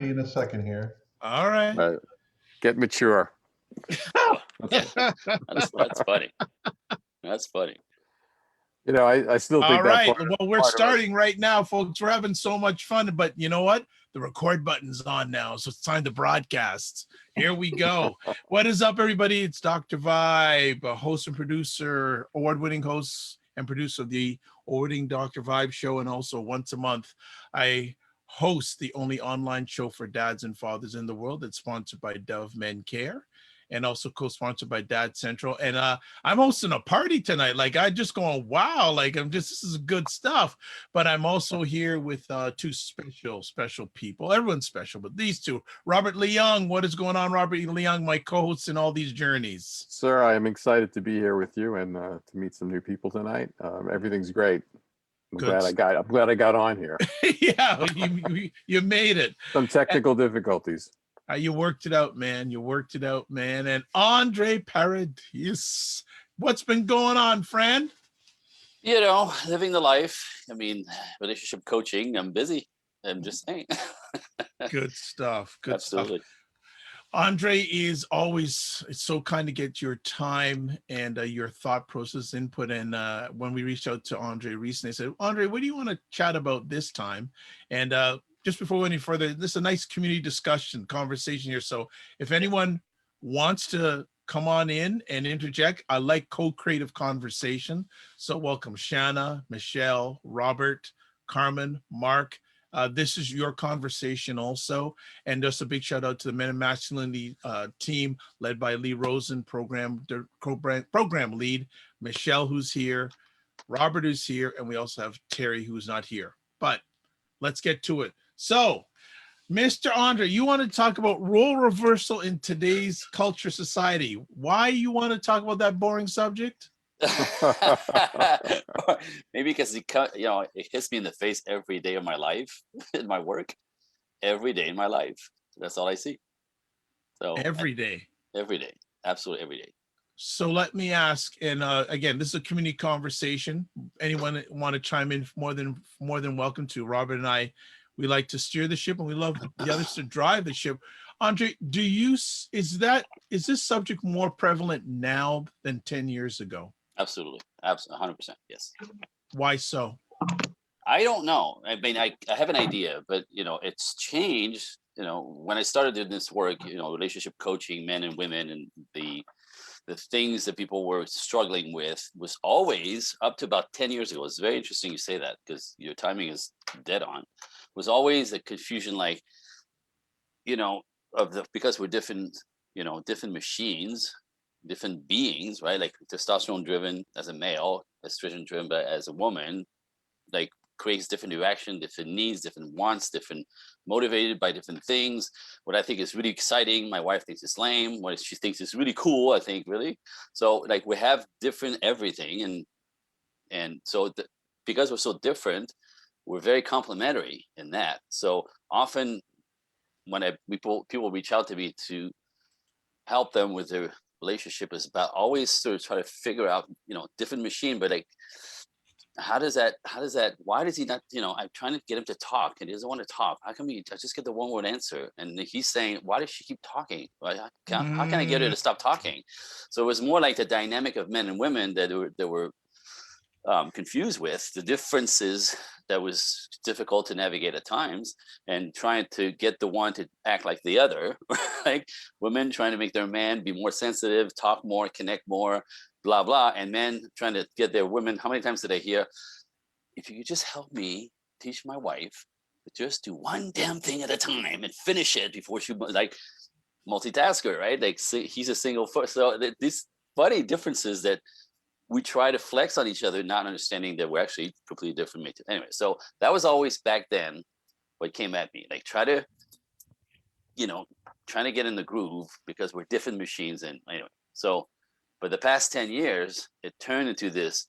in a second here. All right. Get mature. That's funny. That's funny. You know, I still think All that right. part, Well, we're part of us. starting right now, folks. We're having so much fun, but you know what? The record button's on now, so it's time to broadcast. Here we go. What is up, everybody? It's Dr. Vibe, a host and producer, award-winning host and producer of the Ordained Dr. Vibe show, and also once a month, I host the only online show for dads and fathers in the world that's sponsored by Dove Men Care and also co-sponsored by Dad Central. And I'm hosting a party tonight. Like, I just going, wow, like this is good stuff. But I'm also here with two special people. Everyone's special, but these two. Robert Leung, what is going on, Robert Leung, my co-host in all these journeys? Sir, I am excited to be here with you and to meet some new people tonight. Everything's great. I'm glad I got on here. Yeah, you made it. Some technical difficulties. You worked it out, man. You worked it out, man. And Andre Paradis, what's been going on, friend? You know, living the life. I mean, relationship coaching. I'm busy. I'm just saying. Good stuff. Good Absolutely. stuff. Andre is always so kind to get your time and your thought process input. And when we reached out to Andre recently, I said, Andre, what do you want to chat about this time? And just before we go any further, this is a nice community discussion, conversation here. So if anyone wants to come on in and interject, I like co-creative conversation. So welcome Shanna, Michelle, Robert, Carmen, Mark. This is your conversation also. And just a big shout out to the Men and Masculinity team led by Lee Rosen, program lead, Michelle, who's here, Robert, who's here, and we also have Terry, who's not here. But let's get to it. So, Mr. Andre, you want to talk about role reversal in today's culture society. Why you want to talk about that boring subject? Maybe because it hits me in the face every day of my life, in my work, every day in my life. That's all I see. So every day, absolutely every day. So let me ask, and again, this is a community conversation. Anyone want to chime in? More than welcome to. Robert and I, we like to steer the ship, and we love the others to drive the ship. Andre, is this subject more prevalent now than 10 years ago? Absolutely, 100%. Yes. Why so? I don't know. I mean, I have an idea, but it's changed. When I started doing this work, relationship coaching, men and women, and the things that people were struggling with was always, up to about 10 years ago. It's very interesting you say that, because your timing is dead on. Was always a confusion, like, because we're different, different machines, different beings, right? Like testosterone driven as a male, estrogen driven as a woman, like creates different reaction, different needs, different wants, different motivated by different things. What I think is really exciting, my wife thinks it's lame. What she thinks is really cool, I think, really. So like we have different everything, and so because we're so different, we're very complementary in that. So often when people reach out to me to help them with their relationship, is about always sort of try to figure out, different machine, but like, how does that, why does he not, I'm trying to get him to talk and he doesn't want to talk. How come I just get the one word answer? And he's saying, why does she keep talking? How can I get her to stop talking? So it was more like the dynamic of men and women that were confused with, the differences that was difficult to navigate at times, and trying to get the one to act like the other, like women trying to make their man be more sensitive, talk more, connect more, blah, blah, and men trying to get their women. How many times did I hear, if you could just help me teach my wife to just do one damn thing at a time and finish it before she, like, multitasker, right? Like, he's a single foot. So these funny differences that we try to flex on each other, not understanding that we're actually completely different mates. Anyway, so that was always back then what came at me. Like, trying to get in the groove, because we're different machines. And anyway, so for the past 10 years, it turned into this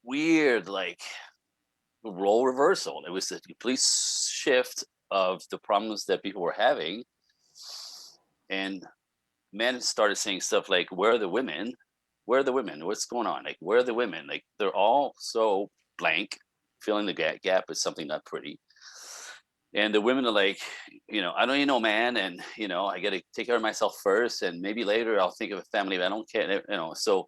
weird, like, role reversal. It was a complete shift of the problems that people were having. And men started saying stuff like, where are the women? Where are the women? What's going on? Like, where are the women? Like, they're all so blank, filling the gap is something not pretty. And the women are like, I don't need no man, and I got to take care of myself first, and maybe later I'll think of a family, but I don't care, So,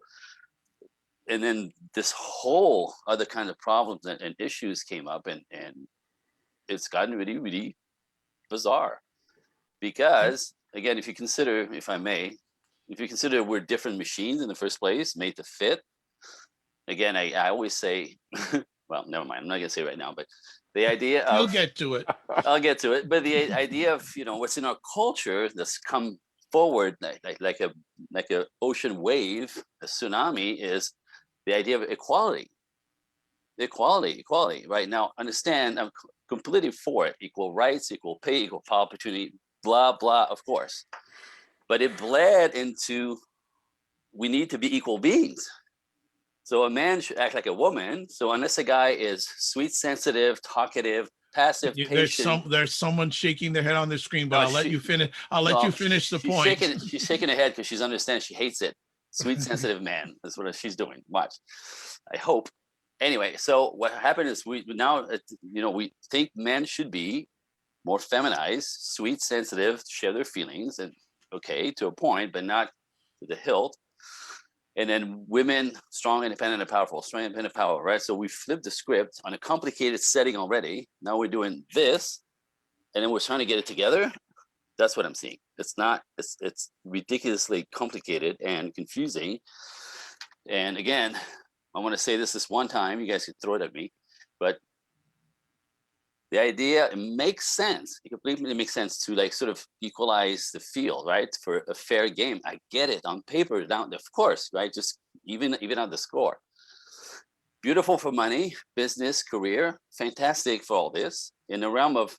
and then this whole other kind of problems and issues came up, and it's gotten really, really bizarre. Because again, if you consider, if I may, we're different machines in the first place, made to fit. Again, I always say, well, never mind, I'm not gonna say it right now, but the idea of, You'll get to it. I'll get to it. But the idea of what's in our culture that's come forward like a ocean wave, a tsunami, is the idea of equality. Equality. Right now, understand, I'm completely for it. Equal rights, equal pay, equal opportunity, blah blah. Of course, but it bled into we need to be equal beings. So a man should act like a woman. So unless a guy is sweet, sensitive, talkative, passive, patient. There's someone shaking their head on the screen, but I'll let you finish. I'll let you finish the point. She's shaking her head because she's understands. She hates it. Sweet, sensitive man. That's what she's doing. Watch. I hope. Anyway, so what happened is we think men should be more feminized, sweet, sensitive, share their feelings, and to a point, but not to the hilt. And then women, strong, independent, and powerful. Strong, independent, power, right? So we flipped the script on a complicated setting already. Now we're doing this, and then we're trying to get it together. That's what I'm seeing. It's not. It's ridiculously complicated and confusing. And again, I want to say this one time. You guys can throw it at me, but the idea, it makes sense. It completely makes sense to sort of equalize the field, right? For a fair game. I get it on paper, down, of course, right? Just even out the score. Beautiful for money, business, career, fantastic for all this. In the realm of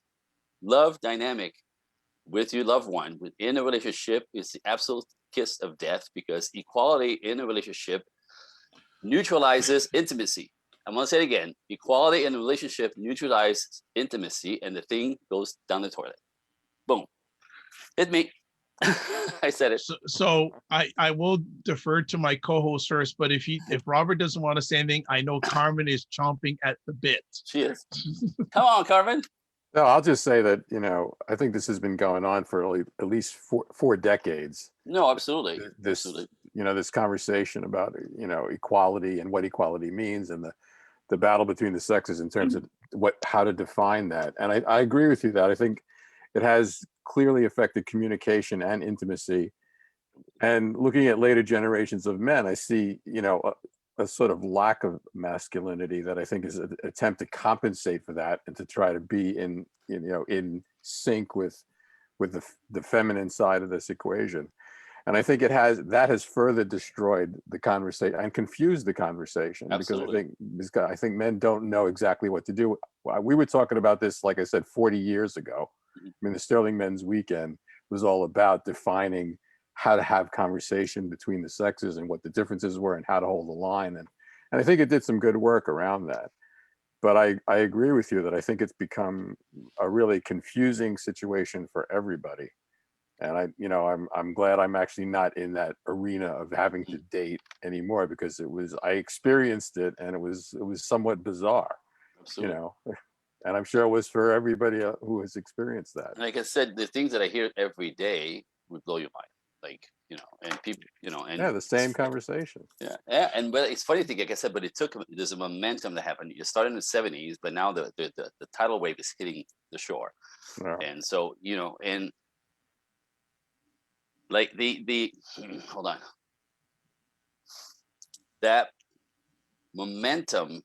love dynamic with your loved one, within a relationship, is the absolute kiss of death, because equality in a relationship neutralizes intimacy. I'm going to say it again. Equality in a relationship neutralizes intimacy, and the thing goes down the toilet. Boom. Hit me. I said it. So I will defer to my co-host first, but if Robert doesn't want to say anything, I know Carmen is chomping at the bit. She is. Come on, Carmen. No, I'll just say that, I think this has been going on for at least four decades. No, absolutely. Absolutely. This conversation about, equality and what equality means, and the battle between the sexes in terms of how to define that. And I agree with you that I think it has clearly affected communication and intimacy. And looking at later generations of men, I see, a sort of lack of masculinity that I think is an attempt to compensate for that, and to try to be in sync with the feminine side of this equation. And I think that has further destroyed the conversation and confused the conversation. Absolutely. Because I think men don't know exactly what to do. We were talking about this, like I said, 40 years ago. I mean, the Sterling Men's Weekend was all about defining how to have conversation between the sexes and what the differences were and how to hold the line. And I think it did some good work around that. But I agree with you that I think it's become a really confusing situation for everybody. And I'm glad I'm actually not in that arena of having to date anymore, because I experienced it, and it was somewhat bizarre. Absolutely. And I'm sure it was for everybody who has experienced that. Like I said, the things that I hear every day would blow your mind. And people, and the same conversation. Yeah. And but it's funny thing, like I said, but there's a momentum that happened. You started in the 70s, but now the tidal wave is hitting the shore. Yeah. And so, and like hold on, that momentum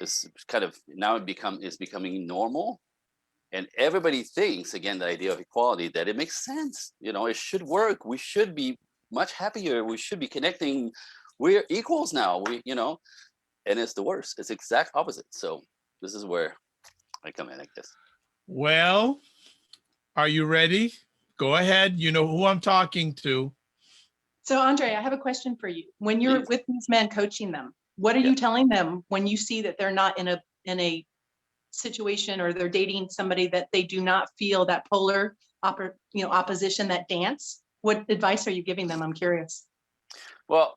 is kind of now becoming normal. And everybody thinks, again, the idea of equality, that it makes sense. It should work. We should be much happier. We should be connecting. We're equals now. And it's the worst. It's the exact opposite. So this is where I come in, I guess. Well, are you ready? Go ahead. You know who I'm talking to. So, Andre, I have a question for you. When you're with these men coaching them, what are you telling them when you see that they're not in a situation, or they're dating somebody that they do not feel that polar opposition, that dance? What advice are you giving them? I'm curious. Well,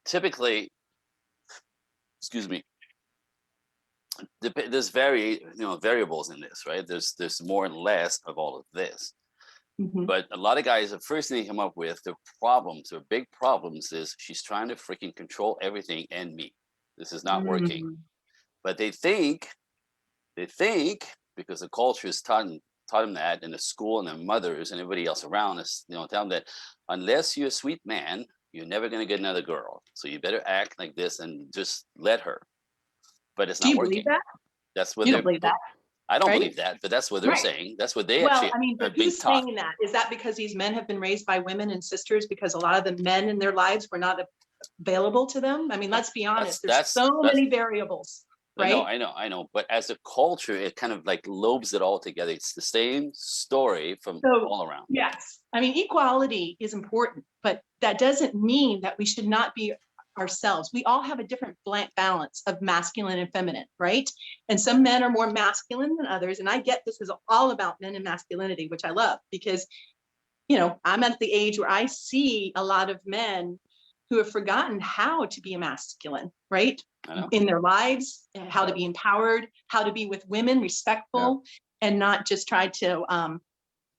typically, excuse me, there's variables in this, right? There's more and less of all of this. Mhm. But a lot of guys, the first thing they come up with, the problems, their big problems is she's trying to freaking control everything and me. This is not working. Mm. But they think because the culture has taught them that, and the school and their mothers and everybody else around us, tell them that unless you're a sweet man, you're never going to get another girl. So you better act like this and just let her. But it's Do not you working. believe that? That's what You they're. don't believe that, I don't right? believe that, but that's what they're Right. saying. That's what they Well, actually I mean, are but being who's taught. saying that? Is that because these men have been raised by women and sisters because a lot of the men in their lives were not available to them? I mean, let's be honest, there's so many variables, right? I know. But as a culture, it kind of like lobes it all together. It's the same story from So, all around. yes, I mean, equality is important, but that doesn't mean that we should not be ourselves. We all have a different balance of masculine and feminine, right? And some men are more masculine than others. And I get this is all about men and masculinity, which I love because, I'm at the age where I see a lot of men who have forgotten how to be a masculine, right? In their lives, how to be empowered, how to be with women, respectful, and not just try to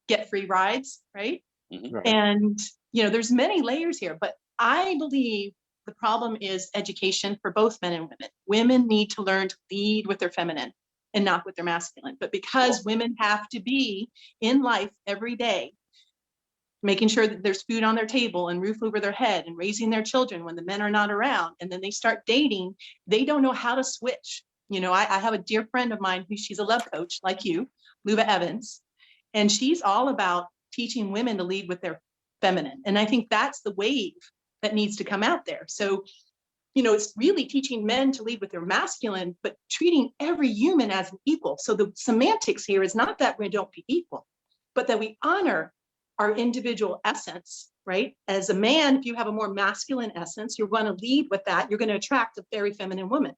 get free rides, right? Mm-hmm. Right. And, there's many layers here, but I believe the problem is education for both men and women. Women need to learn to lead with their feminine and not with their masculine. But because women have to be in life every day, making sure that there's food on their table and roof over their head and raising their children when the men are not around, and then they start dating, they don't know how to switch. I have a dear friend of mine she's a love coach like you, Luba Evans, and she's all about teaching women to lead with their feminine. And I think that's the wave that needs to come out there. So, it's really teaching men to lead with their masculine, but treating every human as an equal. So the semantics here is not that we don't be equal, but that we honor our individual essence, right? As a man, if you have a more masculine essence, you're going to lead with that. You're going to attract a very feminine woman.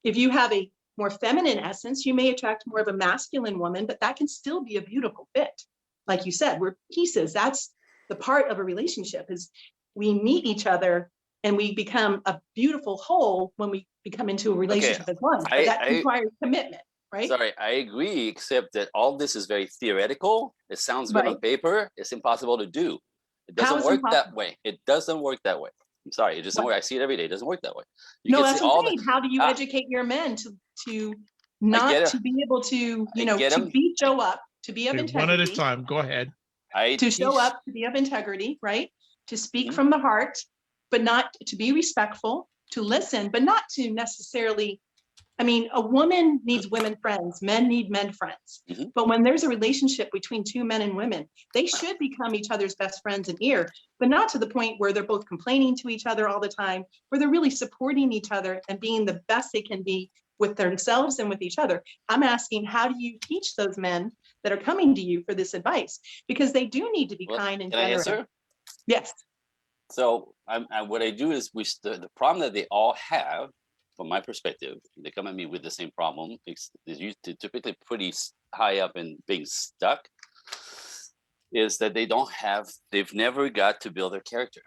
If you have a more feminine essence, you may attract more of a masculine woman, but that can still be a beautiful fit. Like you said, we're pieces. That's the part of a relationship is we meet each other and we become a beautiful whole when we become into a relationship as one. But that requires commitment, right? Sorry, I agree, except that all this is very theoretical. It sounds good on paper. It's impossible to do. It doesn't work that way. It doesn't work that way. I'm sorry, it doesn't work. I see it every day. It doesn't work that way. No, that's what I'm saying. How do you educate your men to not to be able to, show up, to be of integrity? One at a time. Go ahead. To show up, to be of integrity, right? To speak from the heart, but not to be respectful, to listen, but not to necessarily. I mean, a woman needs women friends, men need men friends. But when there's a relationship between two men and women, they should become each other's best friends and ear, but not to the point where they're both complaining to each other all the time, where they're really supporting each other and being the best they can be with themselves and with each other. I'm asking, how do you teach those men that are coming to you for this advice? Because they do need to be kind and generous. Can I answer? Yes. So what I do is the problem that they all have, from my perspective, they come at me with the same problem. Is typically pretty high up in being stuck. Is that they've never got to build their character.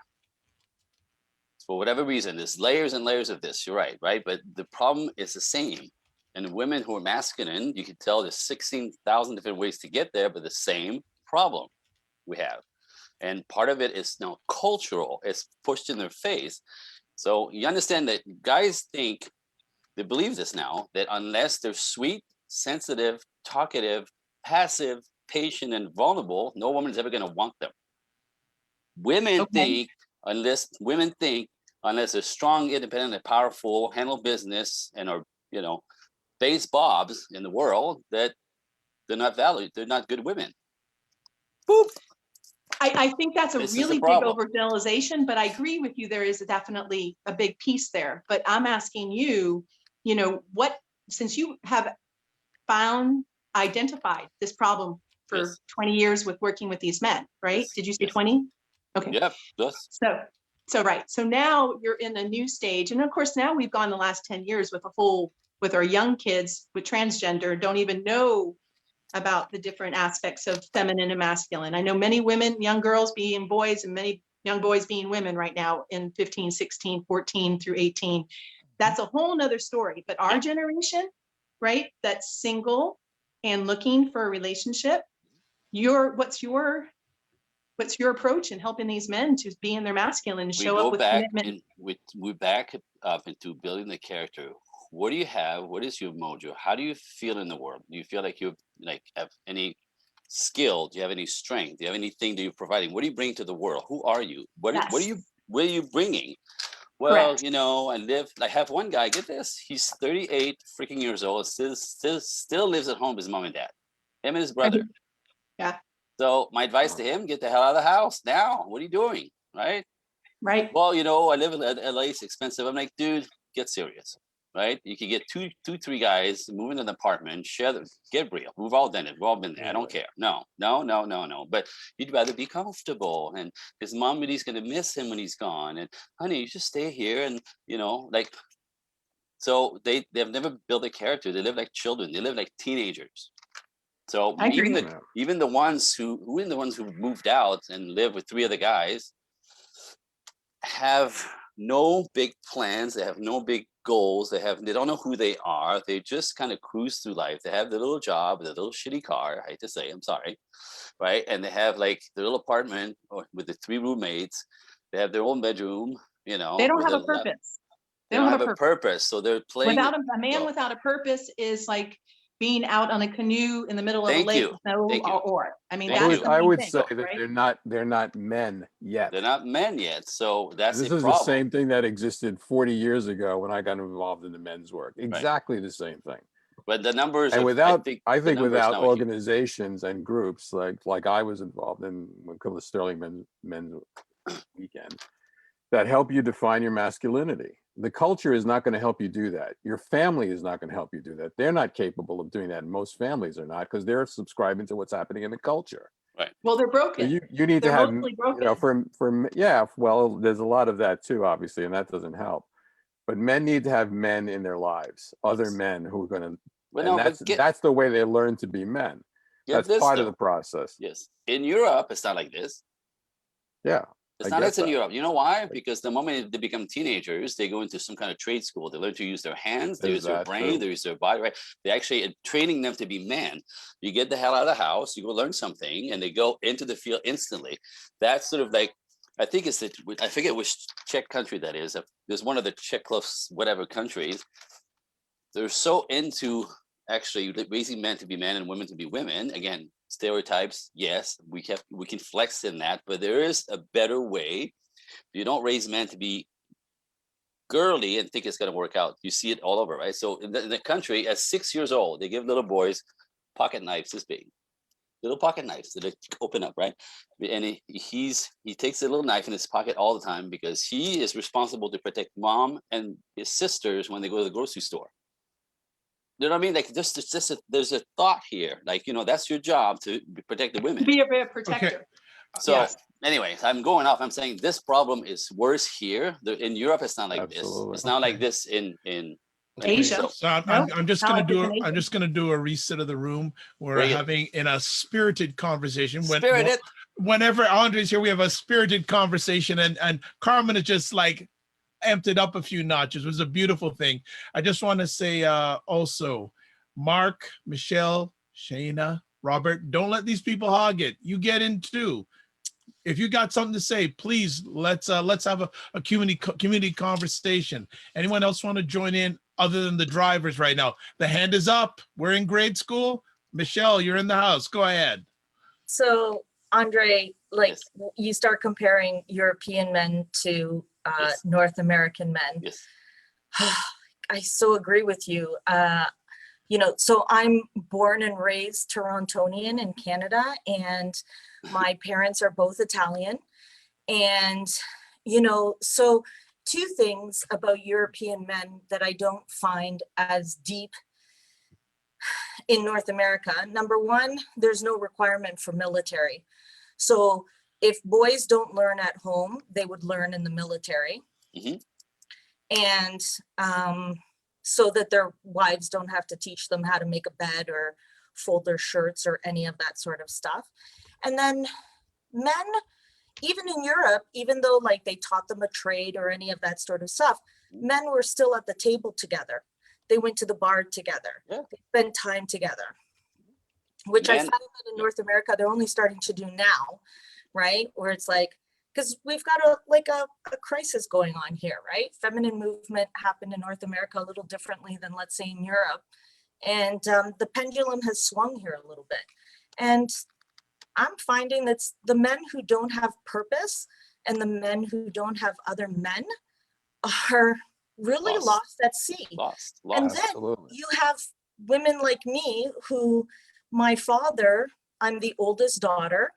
For whatever reason, there's layers and layers of this. You're right? But the problem is the same. And women who are masculine, you can tell there's 16,000 different ways to get there, but the same problem we have. And part of it is now cultural. It's pushed in their face. So you understand that guys think, they believe this now, that unless they're sweet, sensitive, talkative, passive, patient, and vulnerable, no woman's ever going to want them. Women think unless they're strong, independent, and powerful, handle business, and are, base bobs in the world, that they're not valued. They're not good women. Boop. I think that's a really big overgeneralization, but I agree with you. There is definitely a big piece there. But I'm asking you, since you have identified this problem for 20 years with working with these men, right? Yes. Did you say 20? Okay. Yeah. Yes. So right. So now you're in a new stage. And of course, now we've gone the last 10 years with our young kids with transgender, don't even know about the different aspects of feminine and masculine. I know many women, young girls being boys and many young boys being women right now in 15, 16, 14 through 18. That's a whole nother story. But our generation, right, that's single and looking for a relationship, what's your approach in helping these men to be in their masculine and We show up go with back commitment? and we back up into building the character. What do you have? What is your mojo? How do you feel in the world? Do you feel like you like have any skill? Do you have any strength? Do you have anything that you're providing? What do you bring to the world? Who are you? What are you Yes. what are you bringing? Well, Correct. you know, I have one guy, get this, he's 38 freaking years old, still lives at home with his mom and dad, him and his brother. Yeah. So my advice to him, get the hell out of the house now. What are you doing? Right? Right. Well, you know, I live in LA, it's expensive. I'm like, dude, get serious. Right? You can get three guys, move in an apartment, get real. We've all done it. We've all been there. I don't care. No. But you'd rather be comfortable. And his mom, he's gonna miss him when he's gone. And honey, you just stay here. And you know, like, so they've never built a character. They live like children. They live like teenagers. So I agree. even the ones who moved out and live with three other guys have no big plans. They have no big goals. They don't know who they are. They just kind of cruise through life. They have their little job, their little shitty car. I hate to say, I'm sorry, right? And they have like their little apartment with the three roommates. They have their own bedroom. You know, They don't with have a their purpose. They don't have a purpose. So they're playing. Without a man Well, without a purpose is like being out on a canoe in the middle of a Thank lake you. with no Thank you. oar. I mean, Thank that's you. the I main would thing, say that right? they're not men yet. They're not men yet. So that's This a is problem. the same thing that existed 40 years ago when I got involved in the men's work. Exactly the same thing. But the numbers, And I think the numbers without now are huge. organizations and groups like I was involved in when the Sterling men's weekend that help you define your masculinity. The culture is not going to help you do that. Your family is not going to help you do that. They're not capable of doing that. And most families are not, because they're subscribing to what's happening in the culture. Right. Well, they're So broken. you need They're to have, mostly you know, broken. well, there's a lot of that too, obviously, and that doesn't help. But men need to have men in their lives, other Yes. men who are going to, But and no, but that's the way they learn to be men. get That's this part of though. the process. Yes. In Europe, it's not like this. Yeah. It's I not get as in that. Europe. You know why? Because the moment they become teenagers, they go into some kind of trade school. They learn to use their hands, they use There's their that, brain, too. they use their body, right? They actually are training them to be men. You get the hell out of the house, you go learn something, and they go into the field instantly. That's sort of like, I think it's I forget which Czech country that is. There's one of the Czech whatever countries. They're so into actually raising men to be men and women to be women. Again, stereotypes, yes, we can flex in that, but there is a better way. You don't raise men to be girly and think it's going to work out. You see it all over, right? So in the country, at 6 years old, they give little boys pocket knives this big, little pocket knives that open up, right? And he takes a little knife in his pocket all the time because he is responsible to protect mom and his sisters when they go to the grocery store. You know what I mean? Like there's a thought here. Like, you know, that's your job to protect the women. Be a protector. So Yes. anyway, I'm going off. I'm saying this problem is worse here. In Europe, it's not like Absolutely. this. It's not like Okay. this in Asia. So, So No, I'm just not gonna like this do in Asia. I'm just gonna do a reset of the room. We're Bring it. having in a spirited conversation. Spirited. Whenever Andre's here, we have a spirited conversation, and Carmen is just like amped it up a few notches. It was a beautiful thing. I just want to say also, Mark, Michelle, Shayna, Robert, don't let these people hog it. You get in too. If you got something to say, please let's have a community conversation. Anyone else want to join in other than the drivers right now? The hand is up. We're in grade school. Michelle, you're in the house. Go ahead. So Andre, like Yes. you start comparing European men to Yes. North American men. Yes. I so agree with you. You know, so I'm born and raised Torontonian in Canada, and my parents are both Italian. And, you know, so two things about European men that I don't find as deep in North America. Number one, there's no requirement for military. So if boys don't learn at home, they would learn in the military. Mhm. And so that their wives don't have to teach them how to make a bed or fold their shirts or any of that sort of stuff. And then men, even in Europe, even though like they taught them a trade or any of that sort of stuff, men were still at the table together. they went to the bar together. Yeah. They spent time together, which I Men- find that in North America, they're only starting to do now, right? Where it's like, because we've got a crisis going on here, right? Feminine movement happened in North America a little differently than, let's say, in Europe. And the pendulum has swung here a little bit. And I'm finding that's the men who don't have purpose and the men who don't have other men are really lost at sea. Lost. And then Absolutely. you have women like me who, my father, I'm the oldest daughter,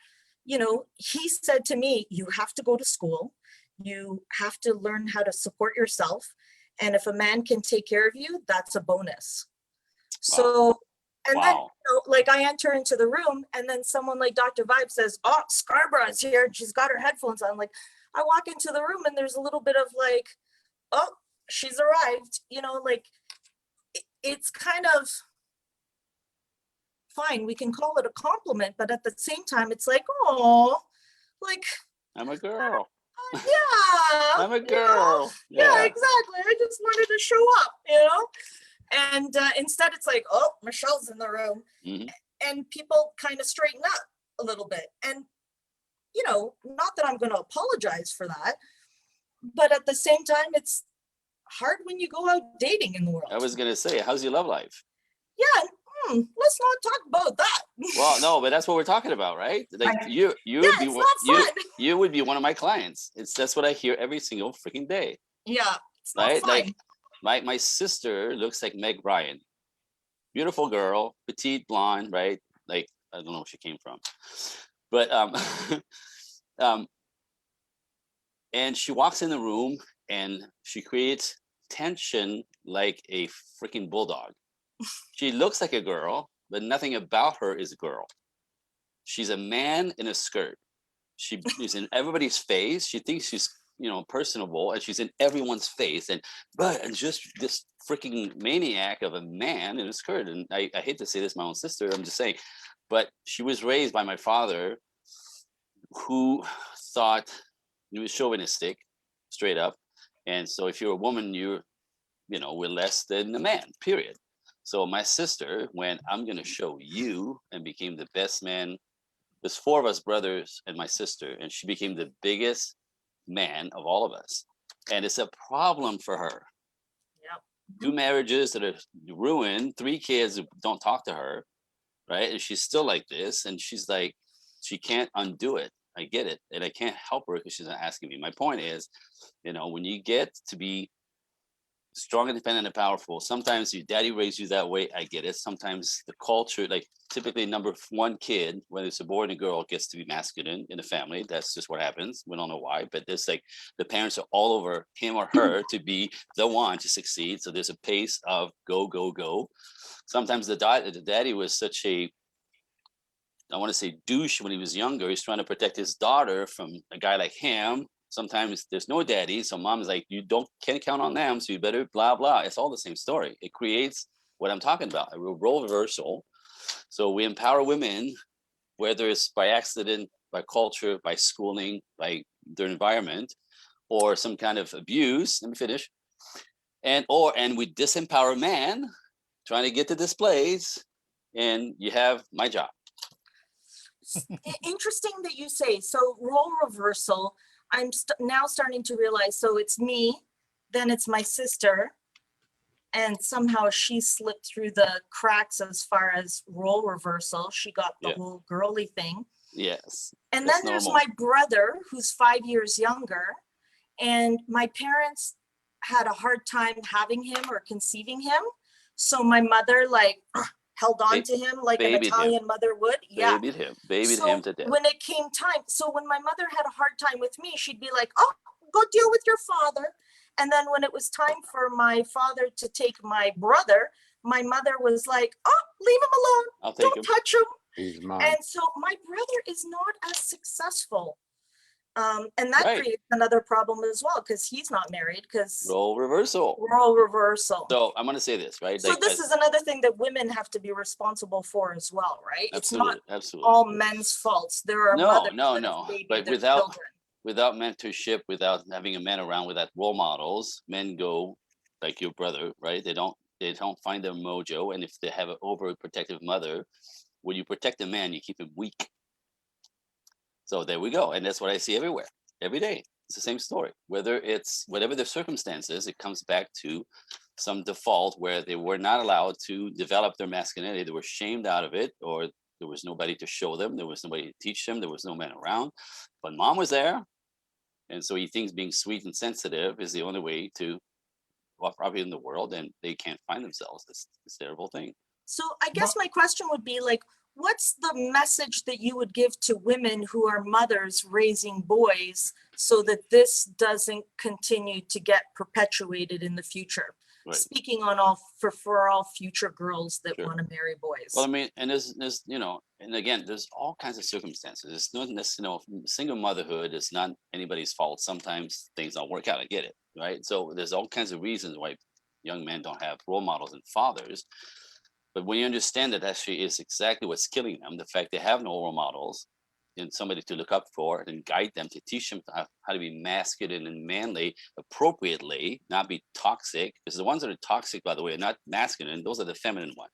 you know, he said to me, you have to go to school, you have to learn how to support yourself. And if a man can take care of you, that's a bonus. So, and then, you know, like I enter into the room and then someone like Dr. Vibe says, oh, Scarborough's here. She's got her headphones on. Like I walk into the room and there's a little bit of like, oh, she's arrived, you know, like it's kind of fine. We can call it a compliment, but at the same time, it's like, oh, like, I'm a girl. yeah, I'm a you know? girl. Yeah, exactly. I just wanted to show up, you know? And instead it's like, oh, Michelle's in the room. Mhm. And people kind of straighten up a little bit. And, you know, not that I'm going to apologize for that, but at the same time, it's hard when you go out dating in the world. I was gonna say, how's your love life? Yeah, let's not talk about that. Well, no, but that's what we're talking about, right? Like you Yeah, would be it's one- not fun. you would be one of my clients. That's what I hear every single freaking day, Yeah, it's not right? fun. Like my sister looks like Meg Ryan, beautiful girl, petite blonde, right? Like I don't know where she came from, but and she walks in the room and she creates tension like a freaking bulldog. She looks like a girl, but nothing about her is a girl. She's a man in a skirt. She is in everybody's face. She thinks she's, you know, personable, and she's in everyone's face. And just this freaking maniac of a man in a skirt. And I hate to say this, my own sister, I'm just saying, but she was raised by my father, who thought he was chauvinistic, straight up. And so if you're a woman, you know, we're less than a man, period. So my sister went, I'm going to show you, and became the best man. There's 4 of us brothers and my sister, and she became the biggest man of all of us. And it's a problem for her. Yep. 2 marriages that are ruined, 3 kids who don't talk to her, right? And she's still like this, and she's like, she can't undo it. I get it, and I can't help her because she's not asking me. My point is, you know, when you get to be strong, independent, and powerful, sometimes your daddy raised you that way. I get it. Sometimes the culture, like typically number 1 kid, whether it's a boy and a girl, gets to be masculine in the family. That's just what happens. We don't know why, but there's like the parents are all over him or her to be the one to succeed. So there's a pace of go, go, go. Sometimes the daddy was such a, I want to say douche when he was younger. He's trying to protect his daughter from a guy like him. Sometimes there's no daddy, so mom's like, you can't count on them, so you better blah blah. It's all the same story. It creates what I'm talking about, a role reversal. So we empower women, whether it's by accident, by culture, by schooling, by their environment, or some kind of abuse. Let me finish. And we disempower man, trying to get to this place, and you have my job. Interesting that you say, so role reversal, I'm now starting to realize, so it's me, then it's my sister, and somehow she slipped through the cracks as far as role reversal. She got the whole girly thing. Yes. And then there's my brother, who's 5 years younger, and my parents had a hard time having him or conceiving him. So my mother like held on to him like an Italian mother would. Yeah. Babied him to death. When it came time, so when my mother had a hard time with me, she'd be like, oh, go deal with your father. And then when it was time for my father to take my brother, my mother was like, oh, leave him alone. Don't touch him. He's mine. And so my brother is not as successful. And that creates another problem as well, because he's not married, because role reversal. So I'm going to say this, right? So like, this is another thing that women have to be responsible for as well, right? Absolutely, it's not all men's faults. There are no. But without mentorship, without having a man around, without role models, men go like your brother, right? They don't they don't find their mojo, and if they have an overprotective mother, when you protect a man, you keep him weak. So there we go, and that's what I see everywhere, every day. It's the same story. Whether it's whatever the circumstances, it comes back to some default where they were not allowed to develop their masculinity. They were shamed out of it, or there was nobody to show them. There was nobody to teach them. There was no man around. But mom was there. And so he thinks being sweet and sensitive is the only way to walk properly in the world, and they can't find themselves. This terrible thing. So I guess my question would be like, what's the message that you would give to women who are mothers raising boys so that this doesn't continue to get perpetuated in the future? Right. Speaking on all for all future girls that Sure. want to marry boys. Well, I mean, and there's and again, there's all kinds of circumstances. It's not necessarily, single motherhood is not anybody's fault. Sometimes things don't work out. I get it, right? So there's all kinds of reasons why young men don't have role models and fathers. But when you understand that actually is exactly what's killing them, the fact they have no role models and somebody to look up for and guide them, to teach them how to be masculine and manly appropriately, not be toxic. Because the ones that are toxic, by the way, are not masculine. Those are the feminine ones.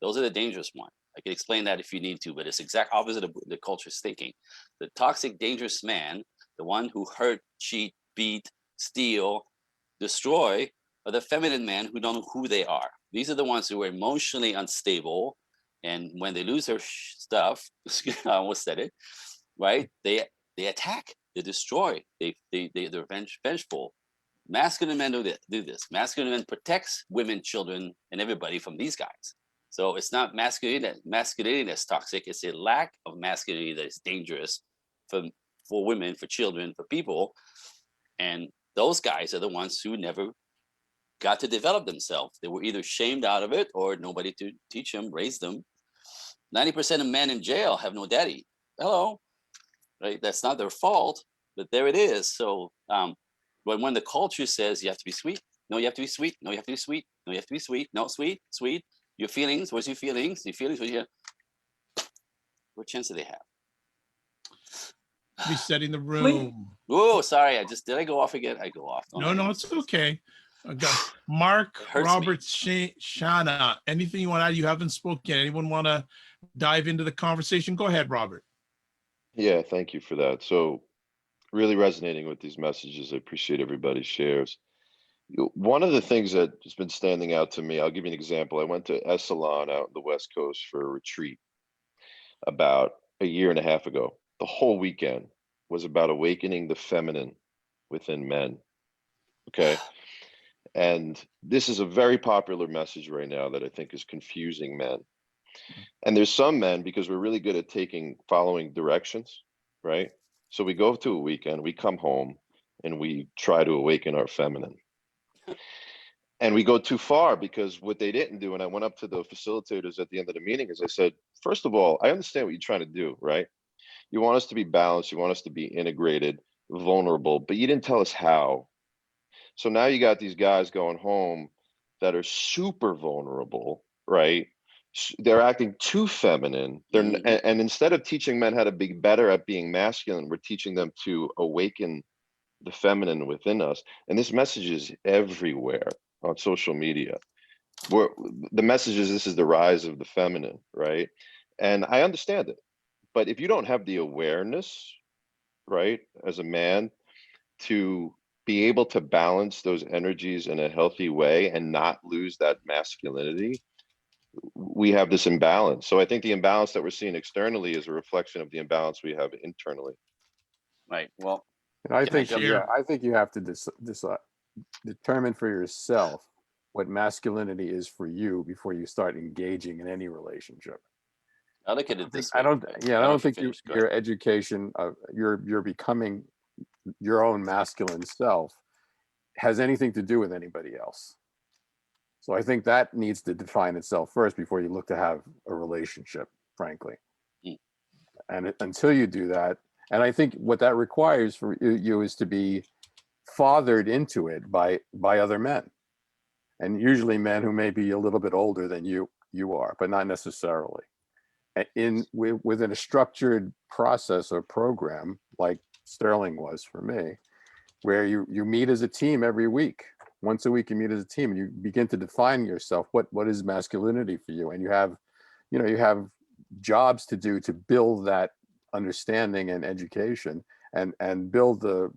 Those are the dangerous ones. I can explain that if you need to, but it's exact opposite of the culture's thinking. The toxic, dangerous man, the one who hurt, cheat, beat, steal, destroy, are the feminine men who don't know who they are. These are the ones who are emotionally unstable, and when they lose their stuff, I almost said it, right? They attack, they destroy, they're vengeful. Masculine men do this. Masculine men protects women, children, and everybody from these guys. So it's not masculinity that's toxic. It's a lack of masculinity that is dangerous for women, for children, for people. And those guys are the ones who never got to develop themselves. They were either shamed out of it or nobody to teach them, raise them. 90% of men in jail have no daddy. Hello, right? That's not their fault, but there it is. So when the culture says you have to be sweet, no, you have to be sweet. No, you have to be sweet. No, you have to be sweet. No, sweet, sweet. Your feelings, what's your feelings? Your feelings, what chance do they have? Resetting the room. Oh, sorry. Did I go off again? I go off. No, it's okay. I got Mark, Robert, Shana. Anything you want to add? You haven't spoken. Anyone want to dive into the conversation? Go ahead, Robert. Yeah, thank you for that. So really resonating with these messages. I appreciate everybody's shares. One of the things that has been standing out to me, I'll give you an example. I went to Esalen out in the West Coast for a retreat about a year and a half ago. The whole weekend was about awakening the feminine within men. Okay. And this is a very popular message right now that I think is confusing men. And there's some men, because we're really good at following directions, right? So we go to a weekend, we come home, and we try to awaken our feminine. And we go too far, because what they didn't do, and I went up to the facilitators at the end of the meeting, is I said, first of all, I understand what you're trying to do, right? You want us to be balanced, you want us to be integrated, vulnerable, but you didn't tell us how. So now you got these guys going home that are super vulnerable, right? They're acting too feminine. And instead of teaching men how to be better at being masculine, we're teaching them to awaken the feminine within us. And this message is everywhere on social media. The message is, this is the rise of the feminine, right? And I understand it. But if you don't have the awareness, right, as a man, to be able to balance those energies in a healthy way and not lose that masculinity, we have this imbalance. So I think the imbalance that we're seeing externally is a reflection of the imbalance we have internally. Right. Well, And I Can I think, jump yeah, I think you have to determine for yourself what masculinity is for you before you start engaging in any relationship. I look at it this way. I don't think finish. Go your ahead. education, you're becoming your own masculine self has anything to do with anybody else. So I think that needs to define itself first before you look to have a relationship, frankly. And until you do that, and I think what that requires for you is to be fathered into it by other men, and usually men who may be a little bit older than you are, but not necessarily. Within a structured process or program like Sterling was for me, where you meet as a team every week, once a week you meet as a team and you begin to define yourself. What is masculinity for you? And you have, you have jobs to do to build that understanding and education, and build the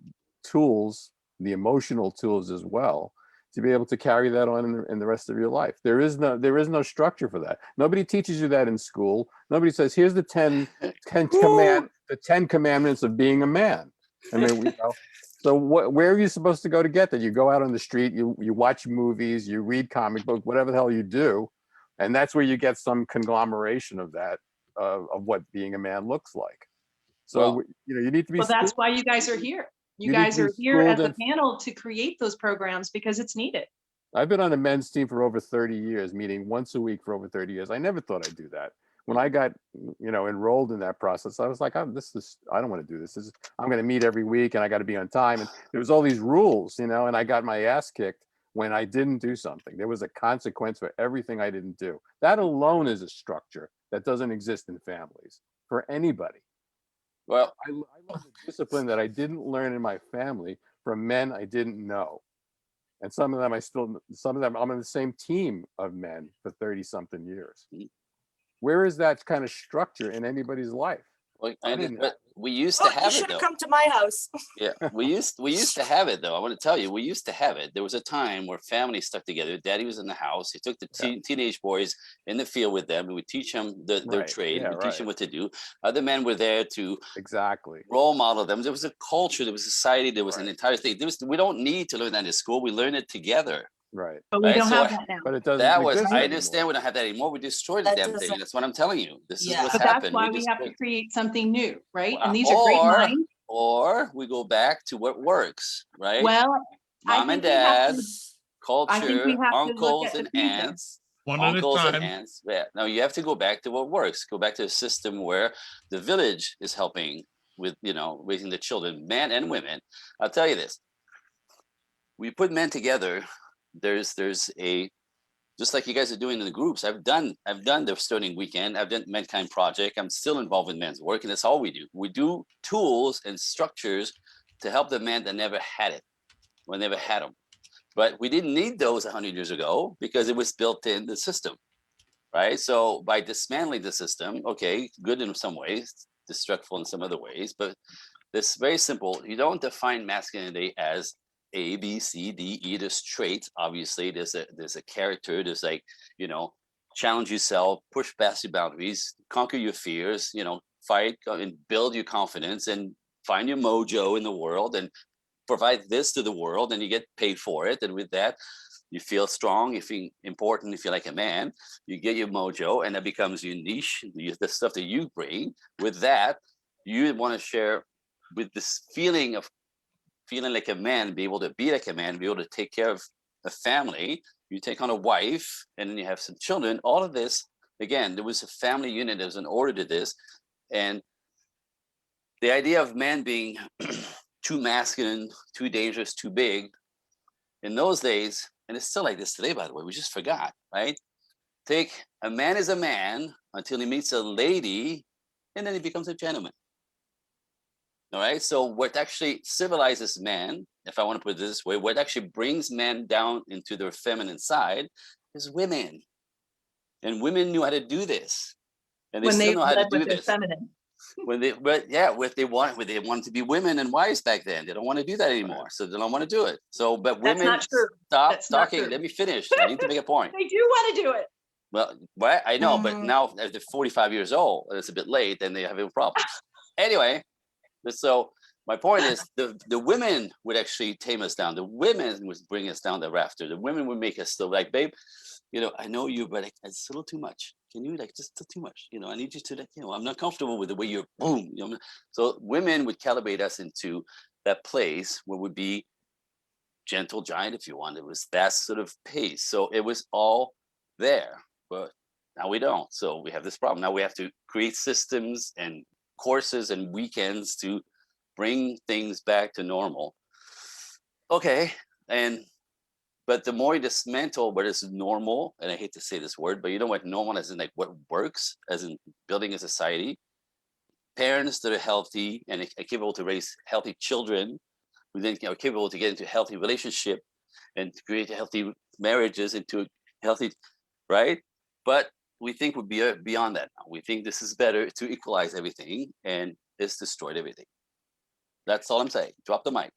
tools, the emotional tools as well, to be able to carry that on in the rest of your life. There is no structure for that. Nobody teaches you that in school. Nobody says, here's the 10 commandments of being a man. I mean, so where are you supposed to go to get that? You go out on the street, you watch movies, you read comic books, whatever the hell you do. And that's where you get some conglomeration of that, of what being a man looks like. So, Well, you need to be. Well, that's why you guys are here. You You need guys to be are here as schooled a panel to create those programs because it's needed. I've been on a men's team for over 30 years, meeting once a week for over 30 years. I never thought I'd do that. When I got, enrolled in that process, I was like, I don't want to do this. I'm going to meet every week and I got to be on time. And there was all these rules, and I got my ass kicked when I didn't do something. There was a consequence for everything I didn't do. That alone is a structure that doesn't exist in families for anybody. well, I learned the discipline that I didn't learn in my family from men I didn't know. And some of them I'm on the same team of men for 30 something years. Where is that kind of structure in anybody's life? but we used to Oh, you have it should though. have come to my house. Yeah, we used to have it though. I want to tell you, we used to have it. There was a time where families stuck together. Daddy was in the house. He took the teenage boys in the field with them. We would teach them their Right, trade. yeah, We teach them right. what to do. Other men were there to Exactly. role model them. There was a culture. There was society. There was an Right. entire thing. We don't need to learn that in school. We learn it together. Right. But we Right, don't so have I- that now. But it doesn't That was, exist I anymore. understand we don't have that anymore. We destroyed the That damn thing. doesn't- That's what I'm telling you. This is Yeah. what's But that's happened. why We we have to destroyed- create something new, right? And these are great minds. Or we go back to what works, right? Well, I Mom and think we have dad, to- culture, I think we have to look uncles at the and future. aunts, One at a uncles and time. aunts. Yeah. Now you have to go back to what works. Go back to a system where the village is helping with, raising the children, men and women. I'll tell you this. We put men together. There's a, just like you guys are doing in the groups. I've done the Sterling Weekend. I've done Mankind Project. I'm still involved in men's work, and that's all we do. We do tools and structures to help the men that never had it, or never had them. But we didn't need those 100 years ago because it was built in the system, right? So by dismantling the system, okay, good in some ways, destructive in some other ways, but this very simple. You don't define masculinity as A, B, C, D, E. There's traits. Obviously, there's a character. There's challenge yourself, push past your boundaries, conquer your fears. Fight and build your confidence, and find your mojo in the world, and provide this to the world, and you get paid for it. And with that, you feel strong, you feel important, you feel like a man. You get your mojo, and that becomes your niche, the stuff that you bring. With that, you want to share with this feeling of feeling like a man, be able to be like a man, be able to take care of a family. You take on a wife, and then you have some children. All of this, again, there was a family unit. There was an order to this. And the idea of man being too masculine, too dangerous, too big, in those days, and it's still like this today, by the way, we just forgot, right? A man is a man until he meets a lady, and then he becomes a gentleman. All right. So what actually civilizes men, if I want to put it this way, what actually brings men down into their feminine side is women. And women knew how to do this. And they When still they know how to led do with their this. feminine. If they wanted to be women and wise back then. They don't want to do that anymore. So they don't want to do it. So, but That's women, not true. stop That's not talking. true. Let me finish. I need to make a point. They do want to do it. Well, I know, but now as they're 45 years old, and it's a bit late, and they're having problems. Anyway, so my point is the women would actually tame us down. The women would bring us down the rafter. The women would make us still like, babe, I know you, but it's a little too much. Can you just too much? I need you to I'm not comfortable with the way you're boom. So women would calibrate us into that place where we'd be gentle giant, if you want. It was that sort of pace. So it was all there, but now we don't. So we have this problem. Now we have to create systems and courses and weekends to bring things back to normal. Okay. But the more you dismantle what is normal, and I hate to say this word, but you know what normal is, in like what works, as in building a society, parents that are healthy and are capable to raise healthy children, who then are capable to get into a healthy relationship, and to create healthy marriages into healthy, right? But we think we're beyond that now. We think this is better to equalize everything, and it's destroyed everything. That's all I'm saying. Drop the mic.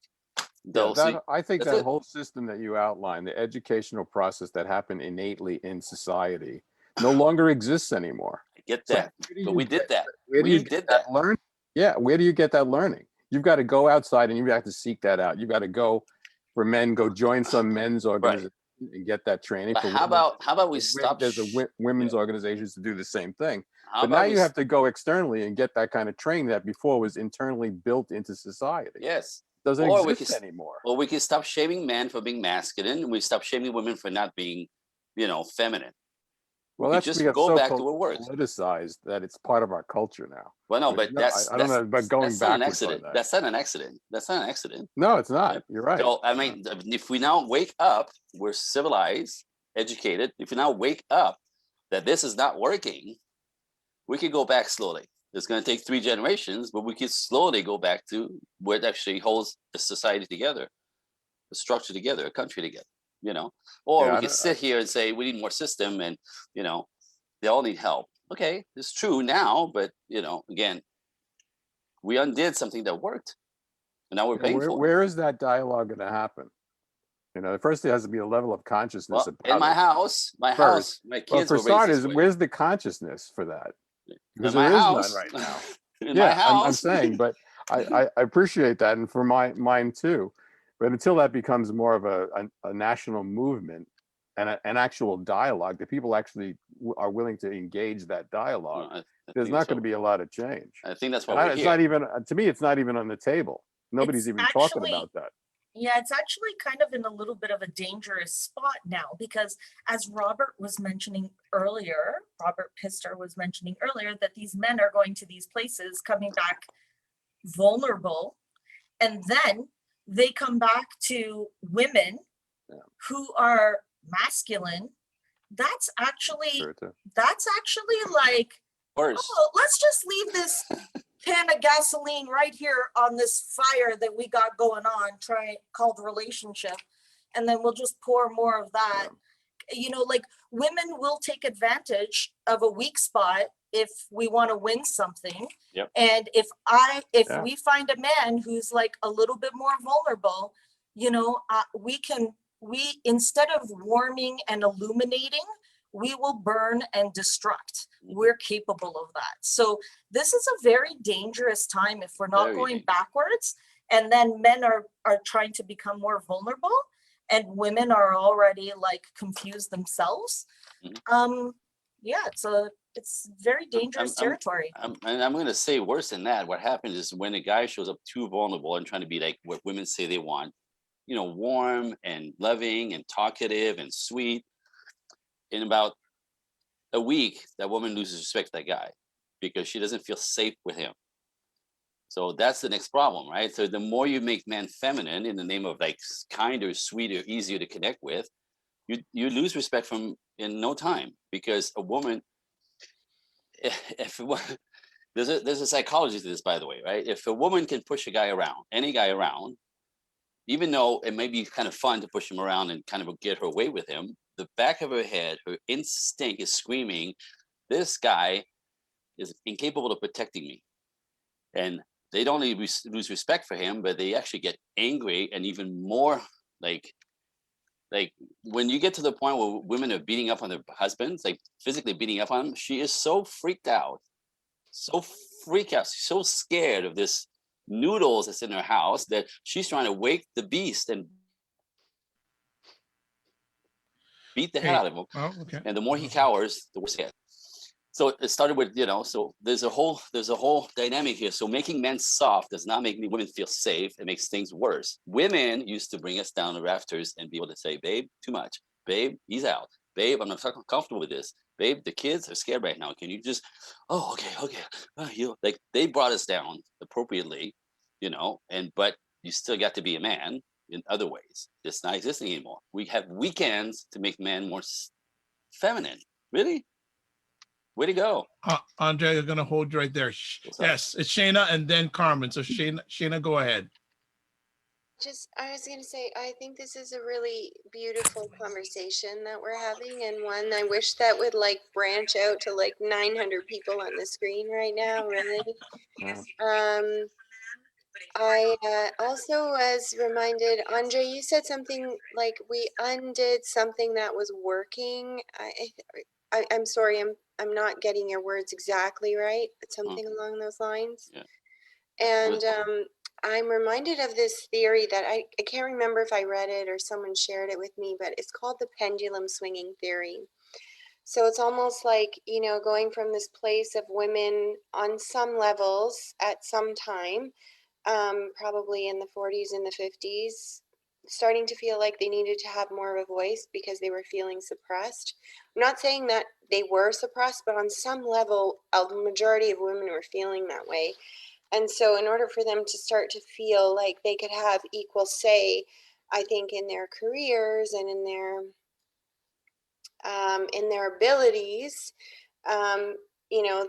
I think that's that it. whole system that you outlined, the educational process that happened innately in society, no longer exists anymore. I get So that, where do but you we did get- that. Where do We you did get that. that learn? Yeah, where do you get that learning? You've got to go outside and you have to seek that out. You've got to go, for men, go join some men's organization and get that training. But For how women, about we stop? there's women's organizations to do the same thing. How But about now we you have to go externally and get that kind of training that before was internally built into society. Yes. Doesn't Or we exist could- anymore. Or we can stop shaming men for being masculine, and we stop shaming women for not being, feminine. Well, We that's just become go so back to what works. politicized that it's part of our culture now. Well, no, There's but that's I don't know about going that's not an backwards on accident. that. That's not an accident. That's not an accident. No, it's not. You're right. So I mean, if we now wake up, we're civilized, educated. If we now wake up that this is not working, we could go back slowly. It's going to take 3 generations, but we could slowly go back to what actually holds the society together, the structure together, a country together. Or Yeah, we I could don't- sit here and say we need more system, and they all need help. Okay, it's true now, but again, we undid something that worked, and now we're paying for it. Where is that dialogue going to happen? First there has to be a level of consciousness Well, about in my it. house, my First. kids Well, for were raised starters, this way. where's the consciousness for that? Because In my there is house, none right now. in my house, I'm saying, but I appreciate that, and for mine too. But until that becomes more of a national movement and an actual dialogue, that people actually are willing to engage that dialogue, I there's think not that's going to what- be a lot of change. I think that's And why we're it's here. not even, to me, it's not even on the table. Nobody's It's even talking actually- about that. Yeah, it's actually kind of in a little bit of a dangerous spot now, because as Robert was mentioning earlier, Robert Pister was mentioning earlier, that these men are going to these places, coming back vulnerable, and then they come back to women Yeah. who are masculine. That's actually Sure, too. like, Worse. oh, let's just leave this can of gasoline right here on this fire that we got going on, called relationship, and then we'll just pour more of that. Like, women will take advantage of a weak spot if we want to win something. Yep. And if Yeah. we find a man who's like a little bit more vulnerable, we instead of warming and illuminating, we will burn and destruct. We're capable of that. So this is a very dangerous time if we're not Very going dangerous. backwards, and then men are trying to become more vulnerable, and women are already like confused themselves. Yeah, it's very dangerous territory. And I'm going to say worse than that. What happens is when a guy shows up too vulnerable and trying to be like what women say they want, warm and loving and talkative and sweet, in about a week, that woman loses respect for that guy because she doesn't feel safe with him. So that's the next problem, right? So the more you make men feminine in the name of like kinder, sweeter, easier to connect with, you lose respect from in no time, because a woman, there's a psychology to this, by the way, right? If a woman can push a guy around, any guy around, even though it may be kind of fun to push him around and kind of get her way with him, the back of her head, her instinct is screaming, this guy is incapable of protecting me. And they don't only lose respect for him, but they actually get angry, and even more like when you get to the point where women are beating up on their husbands, like physically beating up on them, she is so freaked out, so scared of this noodles that's in her house that she's trying to wake the beast and beat the hell out of him. Oh, okay. And the more he cowers, the worse he gets. So it started with, so there's a whole dynamic here. So making men soft does not make women feel safe. It makes things worse. Women used to bring us down the rafters and be able to say, babe, too much. Babe, he's out. Babe, I'm not comfortable with this. Babe, the kids are scared right now. Can you just, okay. Like they brought us down appropriately, but you still got to be a man in other ways. It's not existing anymore. We have weekends to make men more feminine. Really? Way to go. Andre, I'm going to hold you right there. Yes, it's Shayna and then Carmen. So Shayna, go ahead. I was going to say, I think this is a really beautiful conversation that we're having, and one I wish that would like branch out to like 900 people on the screen right now, really. I also was reminded, Andre, you said something like we undid something that was working. I'm sorry, I'm not getting your words exactly right, but something along those lines. Yeah. And I'm reminded of this theory that I can't remember if I read it or someone shared it with me, but it's called the pendulum swinging theory. So it's almost like, you know, going from this place of women on some levels at some time, probably in the 40s and the 50s, starting to feel like they needed to have more of a voice because they were feeling suppressed. I'm not saying that they were suppressed, but on some level, a majority of women were feeling that way. And so in order for them to start to feel like they could have equal say, I think in their careers and in their abilities, you know,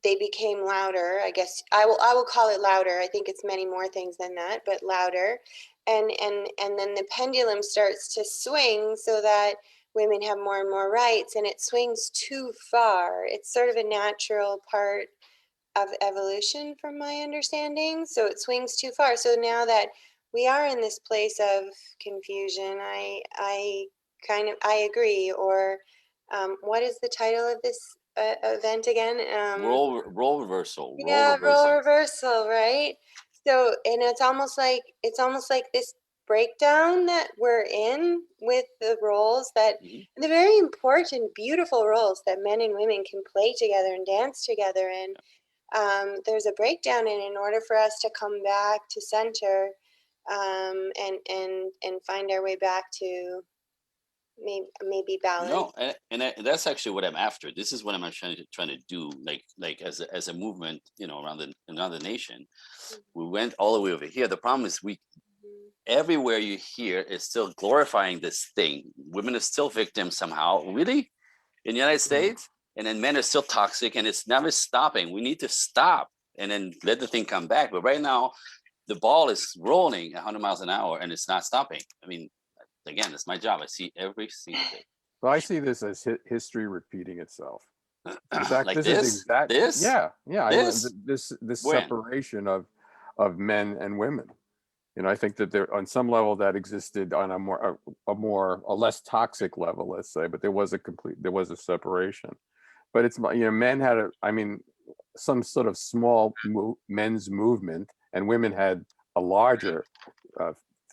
they became louder. I guess I will call it louder. I think it's many more things than that, but louder. And then the pendulum starts to swing so that women have more and more rights, and it swings too far. It's sort of a natural part of evolution from my understanding. So it swings too far. So now that we are in this place of confusion, I agree. Or what is the title of this event again? Role reversal. Role reversal, right? So, and it's almost like this breakdown that we're in with the roles that the very important, beautiful roles that men and women can play together and dance together in. There's a breakdown, and in order for us to come back to center, and find our way back to maybe balance. No, and that's actually what I'm after. This is what I'm trying to do, like as a movement, you know, around the nation. We went all the way over here. The problem is everywhere you hear is still glorifying this thing. Women are still victims somehow. Really, in the United States, and then men are still toxic, and it's never stopping. We need to stop and then let the thing come back. But right now, the ball is rolling 100 miles an hour, and it's not stopping. I mean, again, it's my job. I see every single thing. Well, I see this as history repeating itself. In fact, Like this? This When? separation of men and women. You know, I think that there, on some level, that existed on a less toxic level, let's say, but there was a separation. But it's, you know, men had some sort of small men's movement, and women had a larger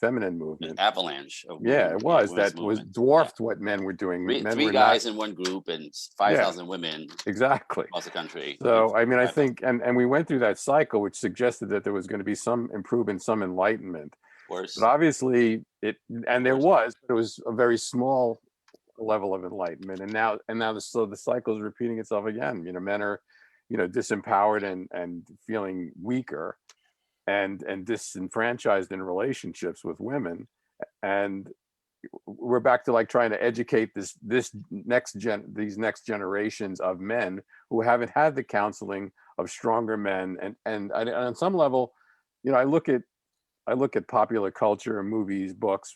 feminine movement. An avalanche of it was that was dwarfed what men were doing. Three guys in one group and 5,000 women exactly across the country. So I mean, I think, and we went through that cycle, which suggested that there was going to be some improvement, some enlightenment. But obviously it was a very small level of enlightenment, and now the cycle is repeating itself again. You know, men are, you know, disempowered and feeling weaker and disenfranchised in relationships with women, and we're back to like trying to educate these next generations of men who haven't had the counseling of stronger men, and on some level, you know, I look at popular culture, movies, books,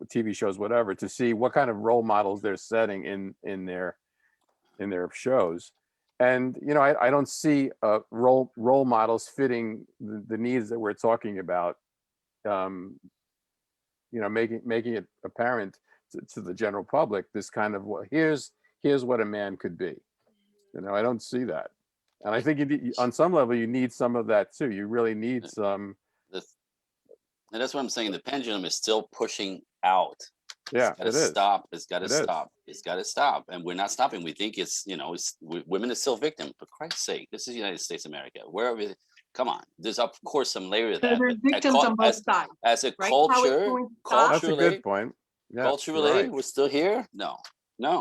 TV shows, whatever, to see what kind of role models they're setting in their shows. And, you know, I don't see role models fitting the needs that we're talking about, you know, making it apparent to the general public, this kind of, here's what a man could be. You know, I don't see that. And I think on some level, you need some of that too. You really need some. And that's what I'm saying. The pendulum is still pushing out. Yeah, it's gotta stop. It's got to stop. It's got to stop. And we're not stopping. We think it's, you know, women are still victims. For Christ's sake, this is the United States of America. Wherever, come on. There's of course some layer of that. There's victims on both sides. As a right? culturally, that's a good point. Yeah, culturally, we're still here. No,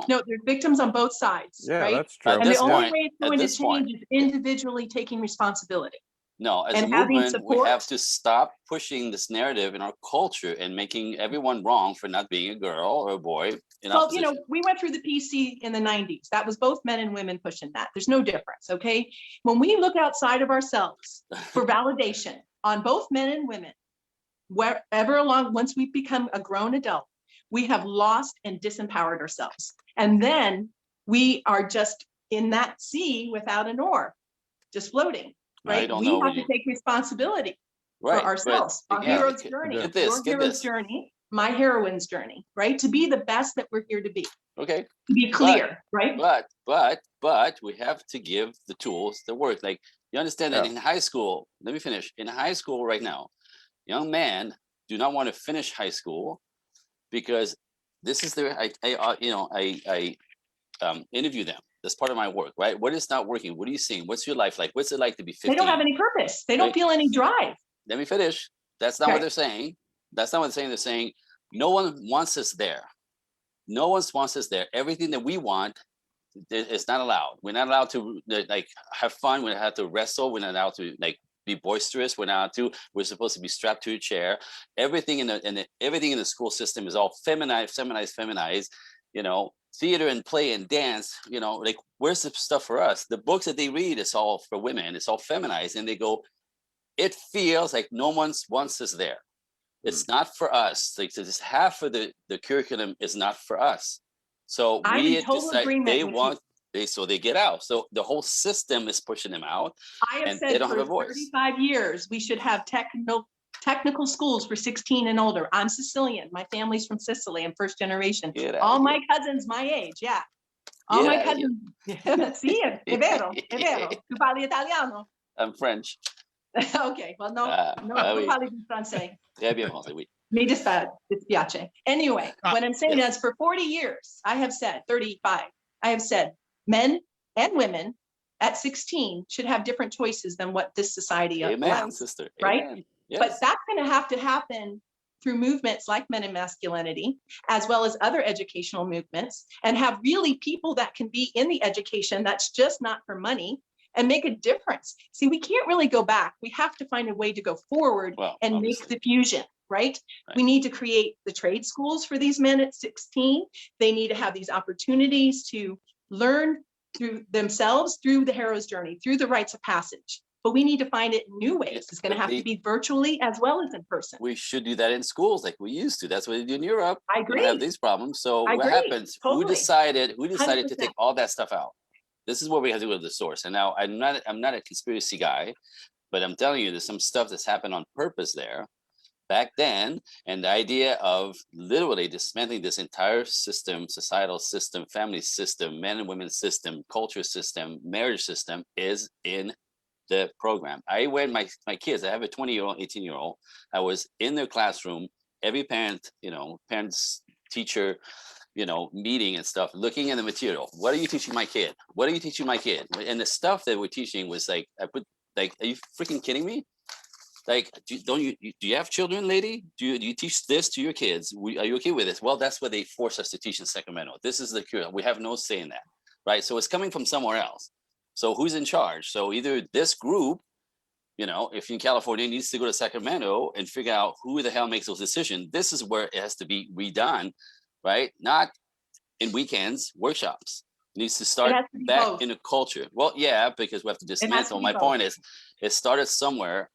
there's victims on both sides. Yeah, right? that's true. And the only way it's going to change is individually taking responsibility. No, as a movement, we have to stop pushing this narrative in our culture and making everyone wrong for not being a girl or a boy. Well, you know, we went through the PC in the 90s. That was both men and women pushing that. There's no difference, okay? When we look outside of ourselves for validation on both men and women, wherever along, once we become a grown adult, we have lost and disempowered ourselves. And then we are just in that sea without an oar, just floating, I right? don't We know have when to take responsibility for right, but ourselves, our again, hero's journey, get this, your get hero's this. journey, my heroine's journey, right? To be the best that we're here to be, Okay, to be clear, right? but we have to give the tools that work. Like, you understand that Yeah. in high school, let me finish. In high school right now, young men do not want to finish high school because this is their, I interview them. That's part of my work, right? What is not working? What are you seeing? What's your life like? What's it like to be 15? They don't have any purpose. They don't Right. feel any drive. Let me finish. That's not what Okay. they're saying. That's not what they're saying. They're saying no one wants us there. No one wants us there. Everything that we want is not allowed. We're not allowed to like have fun. We're not allowed to wrestle. We're not allowed to like be boisterous. We're not allowed to. We're supposed to be strapped to a chair. Everything in the school system is all feminized. You know, theater and play and dance. You know, like where's the stuff for us? The books that they read is all for women. It's all feminized, and they go. It feels like no one wants us there. It's not for us. Like this half of the curriculum is not for us. So I'm we in total decide agreement they with want they get out. So the whole system is pushing them out. I have And they said don't have a for voice. 35 years, we should have technical schools for 16 and older. I'm Sicilian. My family's from Sicily. I'm first generation. Get out All of my cousins my age, yeah. All Get my out of here. cousins. Sì, è vero, è vero. Tu parli italiano? I'm French. Ok, well, no, tu oui. parli di francese. Très bien français, oui. Mi dispiace. Anyway, what I'm saying yes. is for 40 years, I have said, 35, I have said men and women at 16 should have different choices than what this society Amen, allows, sister. right? Amen. Yes. But that's going to happen through movements like Men and Masculinity, as well as other educational movements, and have really people that can be in the education that's just not for money and make a difference. See, we can't really go back. We have to find a way to go forward and obviously. make the fusion, right? We need to create the trade schools for these men at 16. They need to have these opportunities to learn through themselves, through the hero's journey, through the rites of passage. But we need to find it in new ways. It's going to have to be virtually as well as in person. We should do that in schools like we used to. That's what they do in Europe. I We agree. don't have these problems. So I what agree. happens? Totally. Who decided 100%. to take all that stuff out? This is what we have to go to the source. And now I'm not a conspiracy guy, but I'm telling you, there's some stuff that's happened on purpose there back then. And the idea of literally dismantling this entire system, societal system, family system, men and women system, culture system, marriage system is in the program. When my kids, I have a 20-year-old, 18-year-old, I was in their classroom, every parent, parents, teacher, meeting and stuff, looking at the material. What are you teaching my kid? What are you teaching my kid? And the stuff that we're teaching was like, are you freaking kidding me? Like, do you have children, lady? Do you teach this to your kids? Are you okay with this? Well, that's what they force us to teach in Sacramento. This is the cure. We have no say in that, right? So it's coming from somewhere else. So who's in charge? So either this group, if you're in California, needs to go to Sacramento and figure out who the hell makes those decisions. This is where it has to be redone, right? Not in weekends, workshops. It needs to start back in a culture. Well, yeah, because we have to dismantle. My point is, it started somewhere,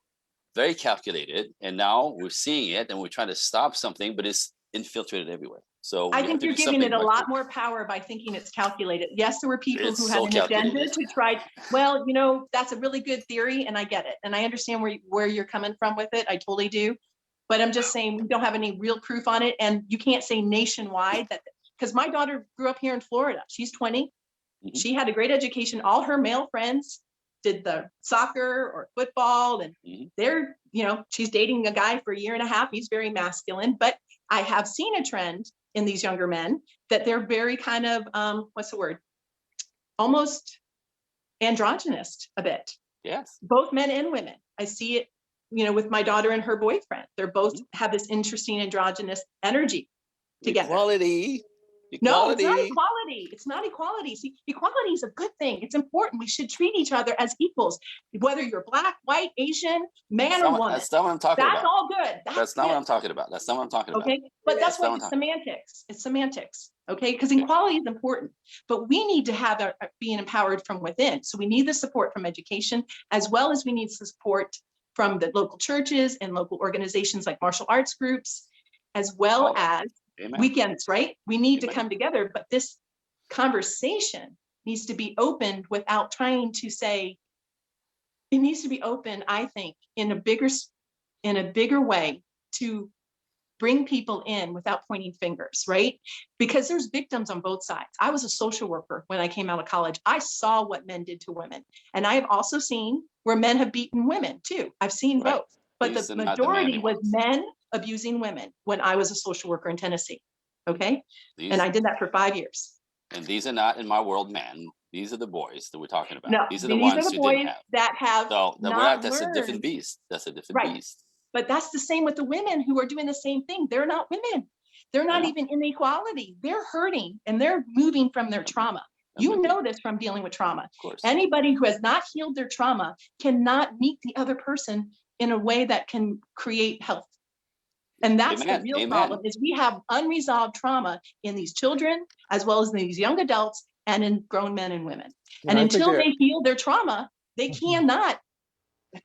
very calculated, and now we're seeing it and we're trying to stop something, but it's infiltrated everywhere. So I think you're giving it a lot more power by thinking it's calculated. Yes, there were people who had an agenda to try. Well, that's a really good theory, and I get it, and I understand where you're coming from with it. I totally do, but I'm just saying we don't have any real proof on it, and you can't say nationwide that, because my daughter grew up here in Florida. She's 20. Mm-hmm. She had a great education. All her male friends did the soccer or football, and they're, she's dating a guy for a year and a half. He's very masculine, but I have seen a trend in these younger men that they're very kind of, what's the word? Almost androgynous a bit. Yes. Both men and women. I see it, with my daughter and her boyfriend. They're both have this interesting androgynous energy together. Equality. No, it's not equality. It's not equality. See, equality is a good thing. It's important. We should treat each other as equals, whether you're black, white, Asian, man or woman. That's not what I'm talking about. That's all good. That's not what I'm talking about. That's not what I'm talking about. Okay, but that's why it's semantics. It's semantics. Okay, because equality is important, but we need to have being empowered from within. So we need the support from education, as well as we need support from the local churches and local organizations like martial arts groups, as well All that. as Amen. weekends, right? We need to Amen. come together, but this conversation needs to be opened without trying to say, it needs to be open, I think, in a bigger way to bring people in without pointing fingers, right? Because there's victims on both sides. I was a social worker when I came out of college. I saw what men did to women. And I have also seen where men have beaten women too. I've seen Right. both. But These the are not the majority manly was ones. men abusing women when I was a social worker in Tennessee. Okay. These, And I did that for 5 years. and these are not in my world, men. These are the boys that we're talking about. No, These are the ones are the who didn't boys have. that have So not that's a different learned. beast. That's a different Right. beast. But that's the same with the women who are doing the same thing. They're not women. They're I not know. even in equality. They're hurting and they're moving from their trauma. I'm You with know this from dealing with trauma. Of course. Anybody who has not healed their trauma cannot meet the other person in a way that can create health. And that's Amen. the real Amen. problem, is we have unresolved trauma in these children, as well as in these young adults and in grown men and women. You And know, I think until that- they heal their trauma, they Mhm. cannot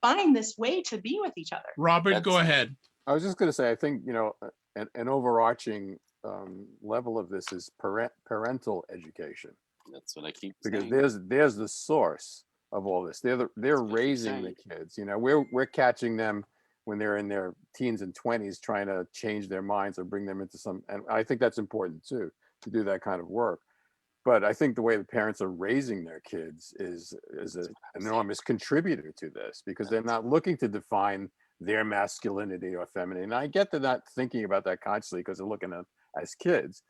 find this way to be with each other. Robert, go That's- I ahead. was just going to say, I think, an overarching level of this is parental education, That's what I keep because saying. there's the source of all this. They're That's what I keep raising the kids. We're catching them when they're in their teens and 20s, trying to change their minds or bring them into some. And I think that's important too, to do that kind of work. But I think the way the parents are raising their kids is an enormous contributor to this, because they're not looking to define their masculinity or femininity. And I get they're not thinking about that consciously because they're looking at as kids.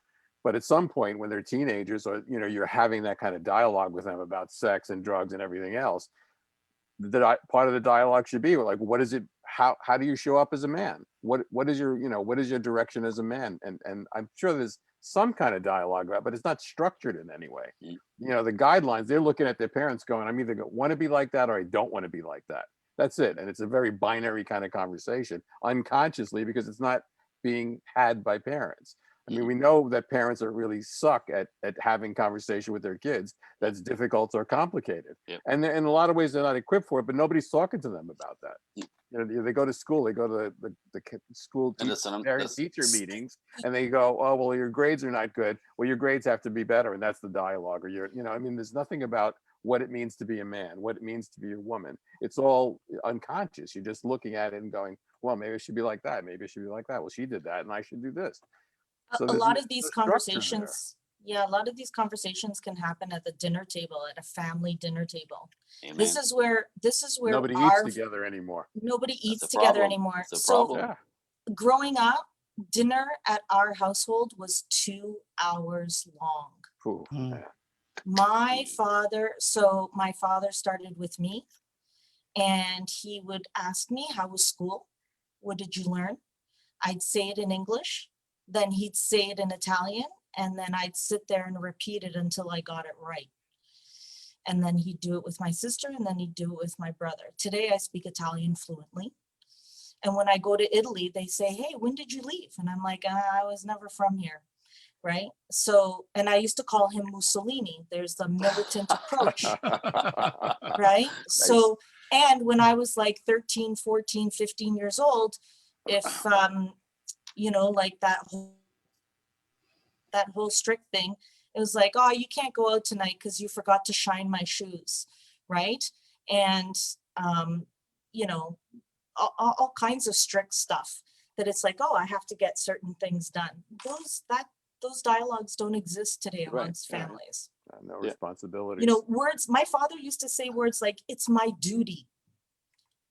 But at some point when they're teenagers, or you're having that kind of dialogue with them about sex and drugs and everything else, part of the dialogue should be like, what is it? How do you show up as a man? What is your what is your direction as a man? And I'm sure there's some kind of dialogue about it, but it's not structured in any way. The guidelines, they're looking at their parents going, I'm either want to be like that or I don't want to be like that. That's it. And it's a very binary kind of conversation unconsciously, because it's not being had by parents. I mean, we know that parents are really suck at having conversation with their kids that's difficult or complicated. Yep. And in a lot of ways, they're not equipped for it, but nobody's talking to them about that. They go to school, they go to the school And listen, parent-teacher meetings, and they go, oh, well, your grades are not good. Well, your grades have to be better. And that's the dialogue. Or there's nothing about what it means to be a man, what it means to be a woman. It's all unconscious. You're just looking at it and going, well, maybe it should be like that. Maybe it should be like that. Well, she did that and I should do this. So A there's lot no- of these no structure there. conversations, yeah, a lot of these conversations can happen at the dinner table, at a family dinner table. Amen. This is where Nobody our, eats together anymore. nobody That's eats a together problem. anymore. It's a So problem. Yeah. growing up, dinner at our household was 2 hours long. Ooh, Mm. yeah. My father started with me, and he would ask me, how was school? What did you learn? I'd say it in English, then he'd say it in Italian, and then I'd sit there and repeat it until I got it right. And then he'd do it with my sister, and then he'd do it with my brother. Today I speak Italian fluently. And when I go to Italy, they say, hey, when did you leave? And I'm like, I was never from here. Right. So, and I used to call him Mussolini. There's the militant approach. Right. So, and when I was like 13, 14, 15 years old, if, like that whole strict thing, it was like, oh, you can't go out tonight because you forgot to shine my shoes. Right. And, all kinds of strict stuff that it's like, oh, I have to get certain things done. Those dialogues don't exist today Right, amongst right. families. No Yeah. responsibility. Words, my father used to say words like, it's my duty.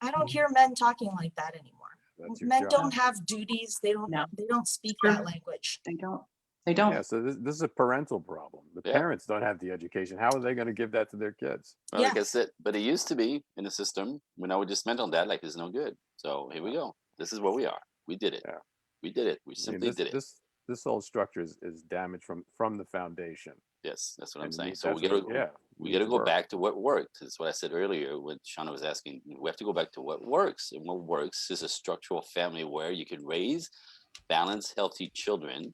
I don't Mhm. hear men talking like that anymore. That's your Men job. don't have duties. They don't No. speak Sure. that language. They don't. They don't. Yeah, so this is a parental problem. The Yeah. parents don't have the education. How are they going to give that to their kids? Well, Yeah. like I said, but it used to be in the system when I would dismantle that, like it's no good. So here we go. This is where we are. We did it. Yeah. We did it. We I mean, simply did it. this whole structure is damaged from the foundation. Yes, that's what I'm And saying. we- So we that's gotta what- yeah, we needs gotta go work. back to what worked. That's what I said earlier when Shauna was asking. We have to go back to what works. And what works is a structural family where you can raise balanced, healthy children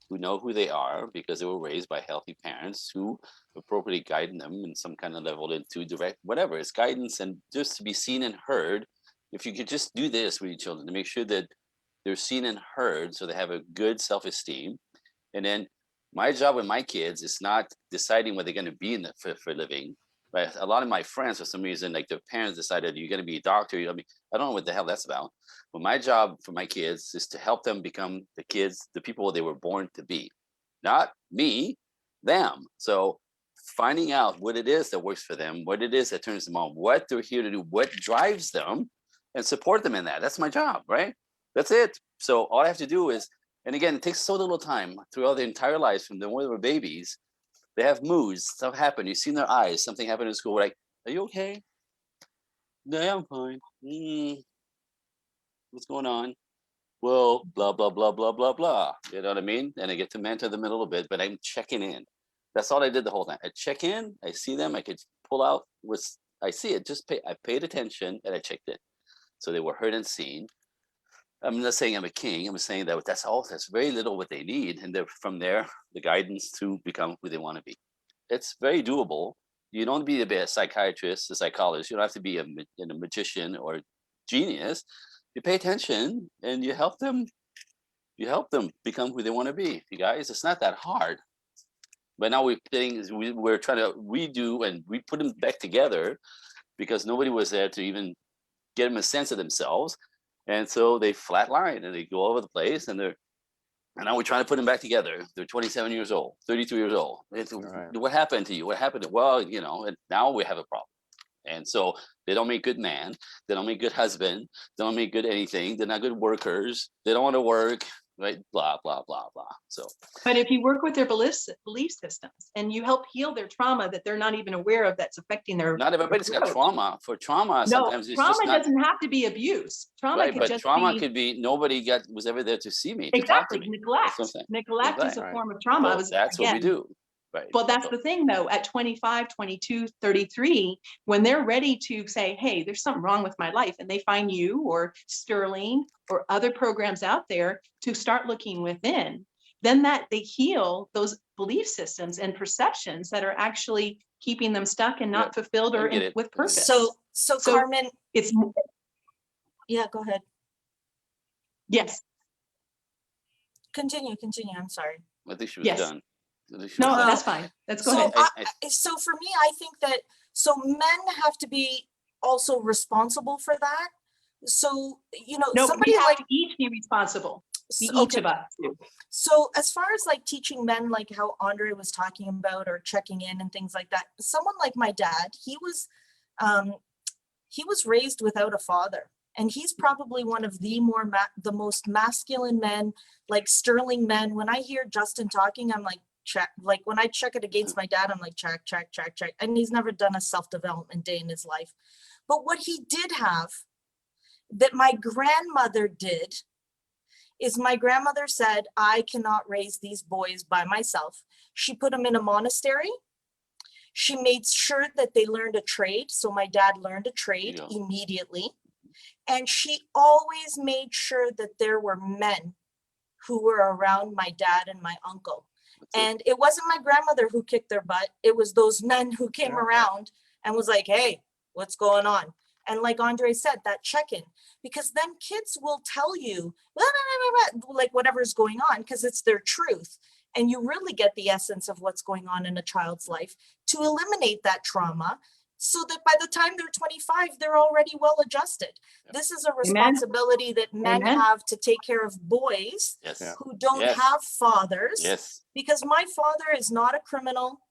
who know who they are because they were raised by healthy parents who appropriately guide them in some kind of level into direct whatever. It's guidance and just to be seen and heard if you could just do this with your children to make sure that they're seen and heard, so they have a good self-esteem. And then my job with my kids is not deciding what they're going to be in for a living. Right? A lot of my friends, for some reason, like their parents decided you're going to be a doctor. I mean, I don't know what the hell that's about. But my job for my kids is to help them become the people they were born to be, not me, them. So finding out what it is that works for them, what it is that turns them on, what they're here to do, what drives them, and support them in that. That's my job, right? That's it. So all I have to do is, and again, it takes so little time throughout their entire lives from the when they were babies. They have moods, stuff happen. You see in their eyes, something happened in school. We're like, are you okay? No, I'm fine. What's going on? Well, blah, blah, blah, blah, blah, blah. You know what I mean? And I get to mentor them a little bit, but I'm checking in. That's all I did the whole time. I check in, I see them, I could pull out what's, I see it, I paid attention and I checked in. So they were heard and seen. I'm not saying I'm a king. I'm saying that that's very little what they need. And from there, the guidance to become who they want to be. It's very doable. You don't be a psychiatrist, a psychologist. You don't have to be a magician or genius. You pay attention and you help them become who they want to be. You guys, it's not that hard. But now we're trying to redo and we put them back together because nobody was there to even get them a sense of themselves. And so they flatline and they go all over the place, and now we're trying to put them back together. They're 27 years old, 32 years old. Right. What happened to you? What happened? Well, and now we have a problem. And so they don't make good man. They don't make good husband. They don't make good anything. They're not good workers. They don't want to work, right? Blah, blah, blah, blah. So, but if you work with their belief systems and you help heal their trauma that they're not even aware of, that's affecting their not everybody's got growth. trauma. For trauma, No, sometimes it's trauma just not, doesn't have to be abuse. Trauma right, could but just trauma be could be nobody was ever there to see me, to talk to exactly me. neglect. That's what I'm saying. Neglect is a Right. form of trauma. So that's what we do. Right. Well, that's So- the thing though, at 25, 22, 33, when they're ready to say, hey, there's something wrong with my life, and they find you or Sterling or other programs out there to start looking within, then that they heal those belief systems and perceptions that are actually keeping them stuck and not fulfilled I or get it. with purpose. So So- Carmen, It's, yeah, go ahead. yes, Continue. I'm sorry. I think she was Yes. done. I think she no, was done. that's fine. Let's go So ahead. So for me, I think that, so men have to be also responsible for that. So, No, somebody we have like, to each be responsible. Each okay. of us do. So as far as like teaching men, like how Andre was talking about, or checking in and things like that, someone like my dad, he was raised without a father. And he's probably one of the most masculine men, like sterling men. When I hear Justin talking, I'm like, check. Like when I check it against my dad, I'm like, check. And he's never done a self-development day in his life. But what he did have that my grandmother did is my grandmother said, I cannot raise these boys by myself. She put them in a monastery. She made sure that they learned a trade. So my dad learned a trade immediately. And she always made sure that there were men who were around my dad and my uncle. And it wasn't my grandmother who kicked their butt. It was those men who came around and was like, hey, what's going on? And like Andre said, that check-in, because then kids will tell you, like whatever's going on, because it's their truth. And you really get the essence of what's going on in a child's life to eliminate that trauma, so that by the time they're 25, they're already well adjusted. This is a responsibility that men have to take care of boys who don't have fathers. Yes. Because my father is not a criminal.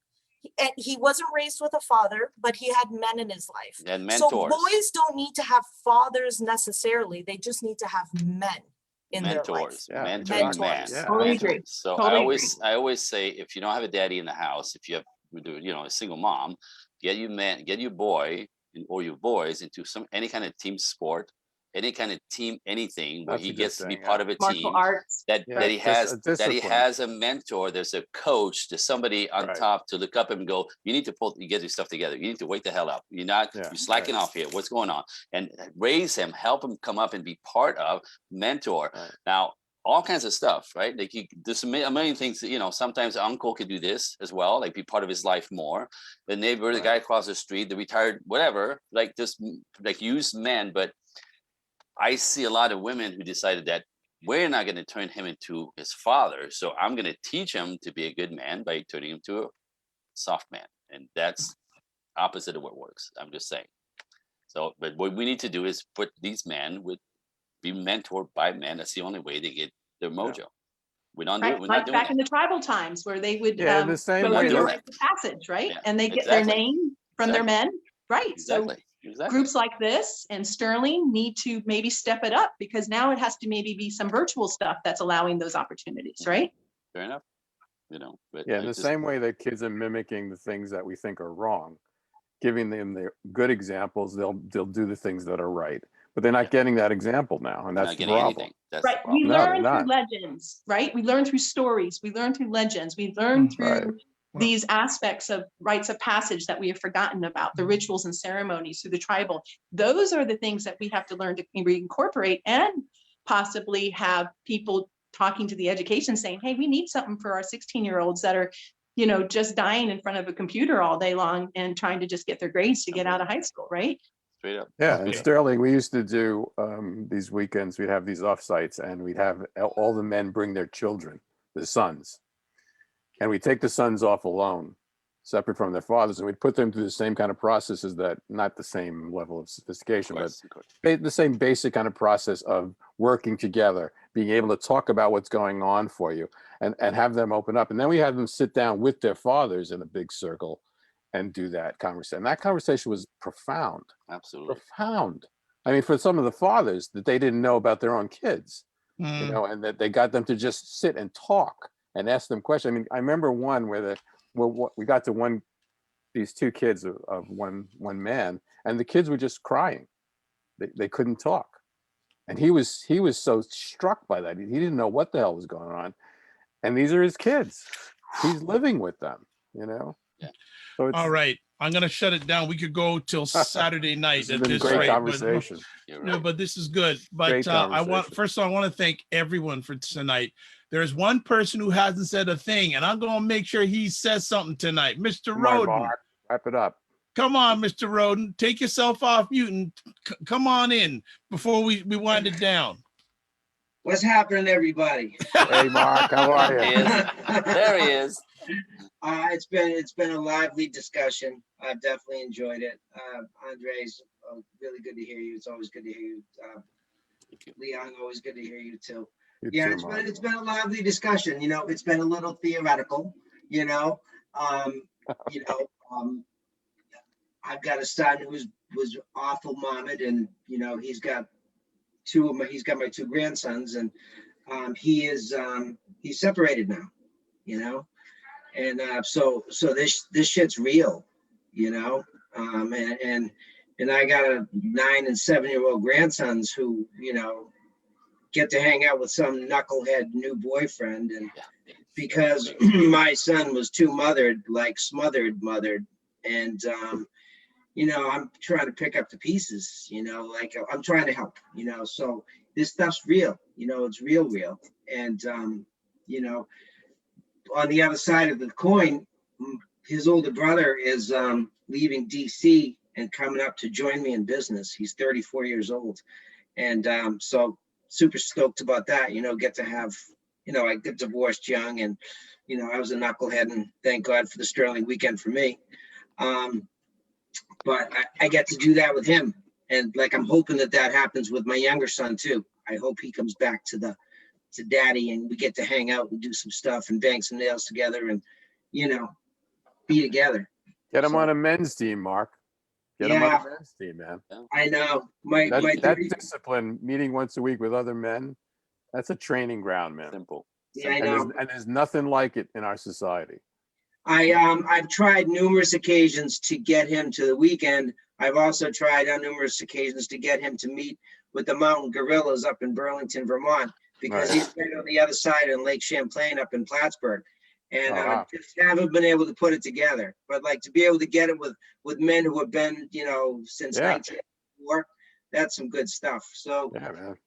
He wasn't raised with a father, but he had men in his life. And mentors. So boys don't need to have fathers necessarily. They just need to have men in their life. Mentors. Totally agree. So Totally I always say, if you don't have a daddy in the house, if you have a single mom, get your boy or your boys into any kind of team sport, any kind of team, anything where he gets to be part of a Martial team. arts. That he discipline. has a mentor, there's a coach, there's somebody on top to look up and go, you need to get your stuff together. You need to wake the hell up. You're slacking off here. What's going on? And raise him, help him come up and be part of, mentor. Now, all kinds of stuff, right? Like there's a million things that, sometimes uncle could do this as well, like be part of his life more. The neighbor, the guy across the street, the retired, whatever, like just like use men, but I see a lot of women who decided that we're not going to turn him into his father. So I'm going to teach him to be a good man by turning him to a soft man. And that's opposite of what works. I'm just saying. So, but what we need to do is put these men be mentored by men. That's the only way they get their mojo. We're not Right, doing, we're like not doing back that. in the tribal times where they would Yeah, the same go way through a that- rite of passage, right? Yeah, And they get their exactly. name from their men, right? So Exactly. Exactly. groups like this and Sterling need to maybe step it up, because now it has to maybe be some virtual stuff that's allowing those opportunities, right? Fair enough. You know, but Yeah, I in the just- same way that kids are mimicking the things that we think are wrong, giving them the good examples, they'll do the things that are right. But they're not getting that example now, and we're that's not the getting problem. anything. That's Right, the we problem. No, they're learn through not. legends, right? We learn through stories, we learn through legends, we learn Right. through these aspects of rites of passage that we have forgotten about, the rituals and ceremonies through the tribal. Those are the things that we have to learn to reincorporate, and possibly have people talking to the education saying, hey, we need something for our 16-year-olds that are, you know, just dying in front of a computer all day long and trying to just get their grades to get out of high school, right? Straight up. Yeah, and Okay. Sterling, we used to do these weekends, we'd have these offsites, and we'd have all the men bring their children, their sons. And we'd take the sons off alone, separate from their fathers, and we'd put them through the same kind of processes, that not the same level of sophistication, Of but course, of course. the same basic kind of process of working together, being able to talk about what's going on for you, and have them open up. And then we had them sit down with their fathers in a big circle and do that conversation. And that conversation was profound. Absolutely. Profound. I mean, for some of the fathers, that they didn't know about their own kids, you Mm. know, and that they got them to just sit and talk and ask them questions. I mean, I remember one where we got to these two kids of one man, and the kids were just crying. They couldn't talk, and he was so struck by that. He didn't know what the hell was going on, and these are his kids. He's living with them, you know. Yeah. So it's All right, I'm gonna shut it down. We could go till Saturday night this has at been a this great rate, but conversation. You're no, right. but this is good. But Great I want conversation. first of all, I want to thank everyone for tonight. There's one person who hasn't said a thing, and I'm gonna make sure he says something tonight. Mr. Come on, Roden, Mark, wrap it up. come on, Mr. Roden, take yourself off mute and come on in before we wind it down. What's happening, everybody? Hey, Mark, how are There he you? is. There he is. It's been a lively discussion. I've definitely enjoyed it. Andre's really good to hear you. It's always good to hear you. Thank you. Leon, always good to hear you too. You Yeah, too, Mark. it's been a lively discussion. You know, it's been a little theoretical. You know, you know, I've got a son who was awful mommed, and you know, he's got my two grandsons, and he's separated now. You know, and so this shit's real. You know, and I got a 9 and 7-year-old grandsons who, you know, get to hang out with some knucklehead new boyfriend, and because my son was too smothered, and you know, I'm trying to pick up the pieces, you know, like I'm trying to help, you know, so this stuff's real, you know, it's real. And you know, on the other side of the coin, his older brother is leaving DC and coming up to join me in business. He's 34 years old. And so super stoked about that, you know, get to have, you know, I got divorced young, and, you know, I was a knucklehead, and thank God for the Sterling weekend for me. But I get to do that with him. And like, I'm hoping that happens with my younger son too. I hope he comes back to daddy, and we get to hang out and do some stuff and bang some nails together, and, you know, be together. Get him on a men's team, Mark. Get him on a men's team, man. I know. My That discipline, meeting once a week with other men, that's a training ground, man. Simple. Yeah, I know. And there's nothing like it in our society. I've tried numerous occasions to get him to the weekend. I've also tried on numerous occasions to get him to meet with the mountain gorillas up in Burlington, Vermont, because he's right on the other side in Lake Champlain up in Plattsburgh. And just haven't been able to put it together. But like, to be able to get it with men who have been, you know, since 1984, that's some good stuff. So yeah, man.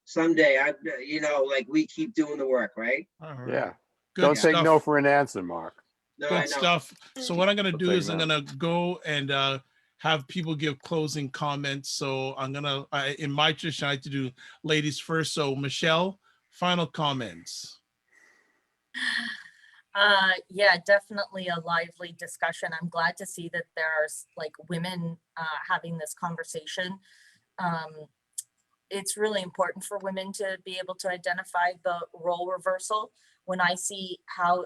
Someday, you know, like, we keep doing the work, right? All right. Yeah. Good Don't take stuff. no for an answer, Mark. No, I Good know. stuff. So what I'm gonna do take is I'm note. gonna go and have people give closing comments. So I'm gonna, in my tradition, I like to do ladies first. So Michelle, final comments. Yeah, definitely a lively discussion. I'm glad to see that there's like women having this conversation. It's really important for women to be able to identify the role reversal. When I see how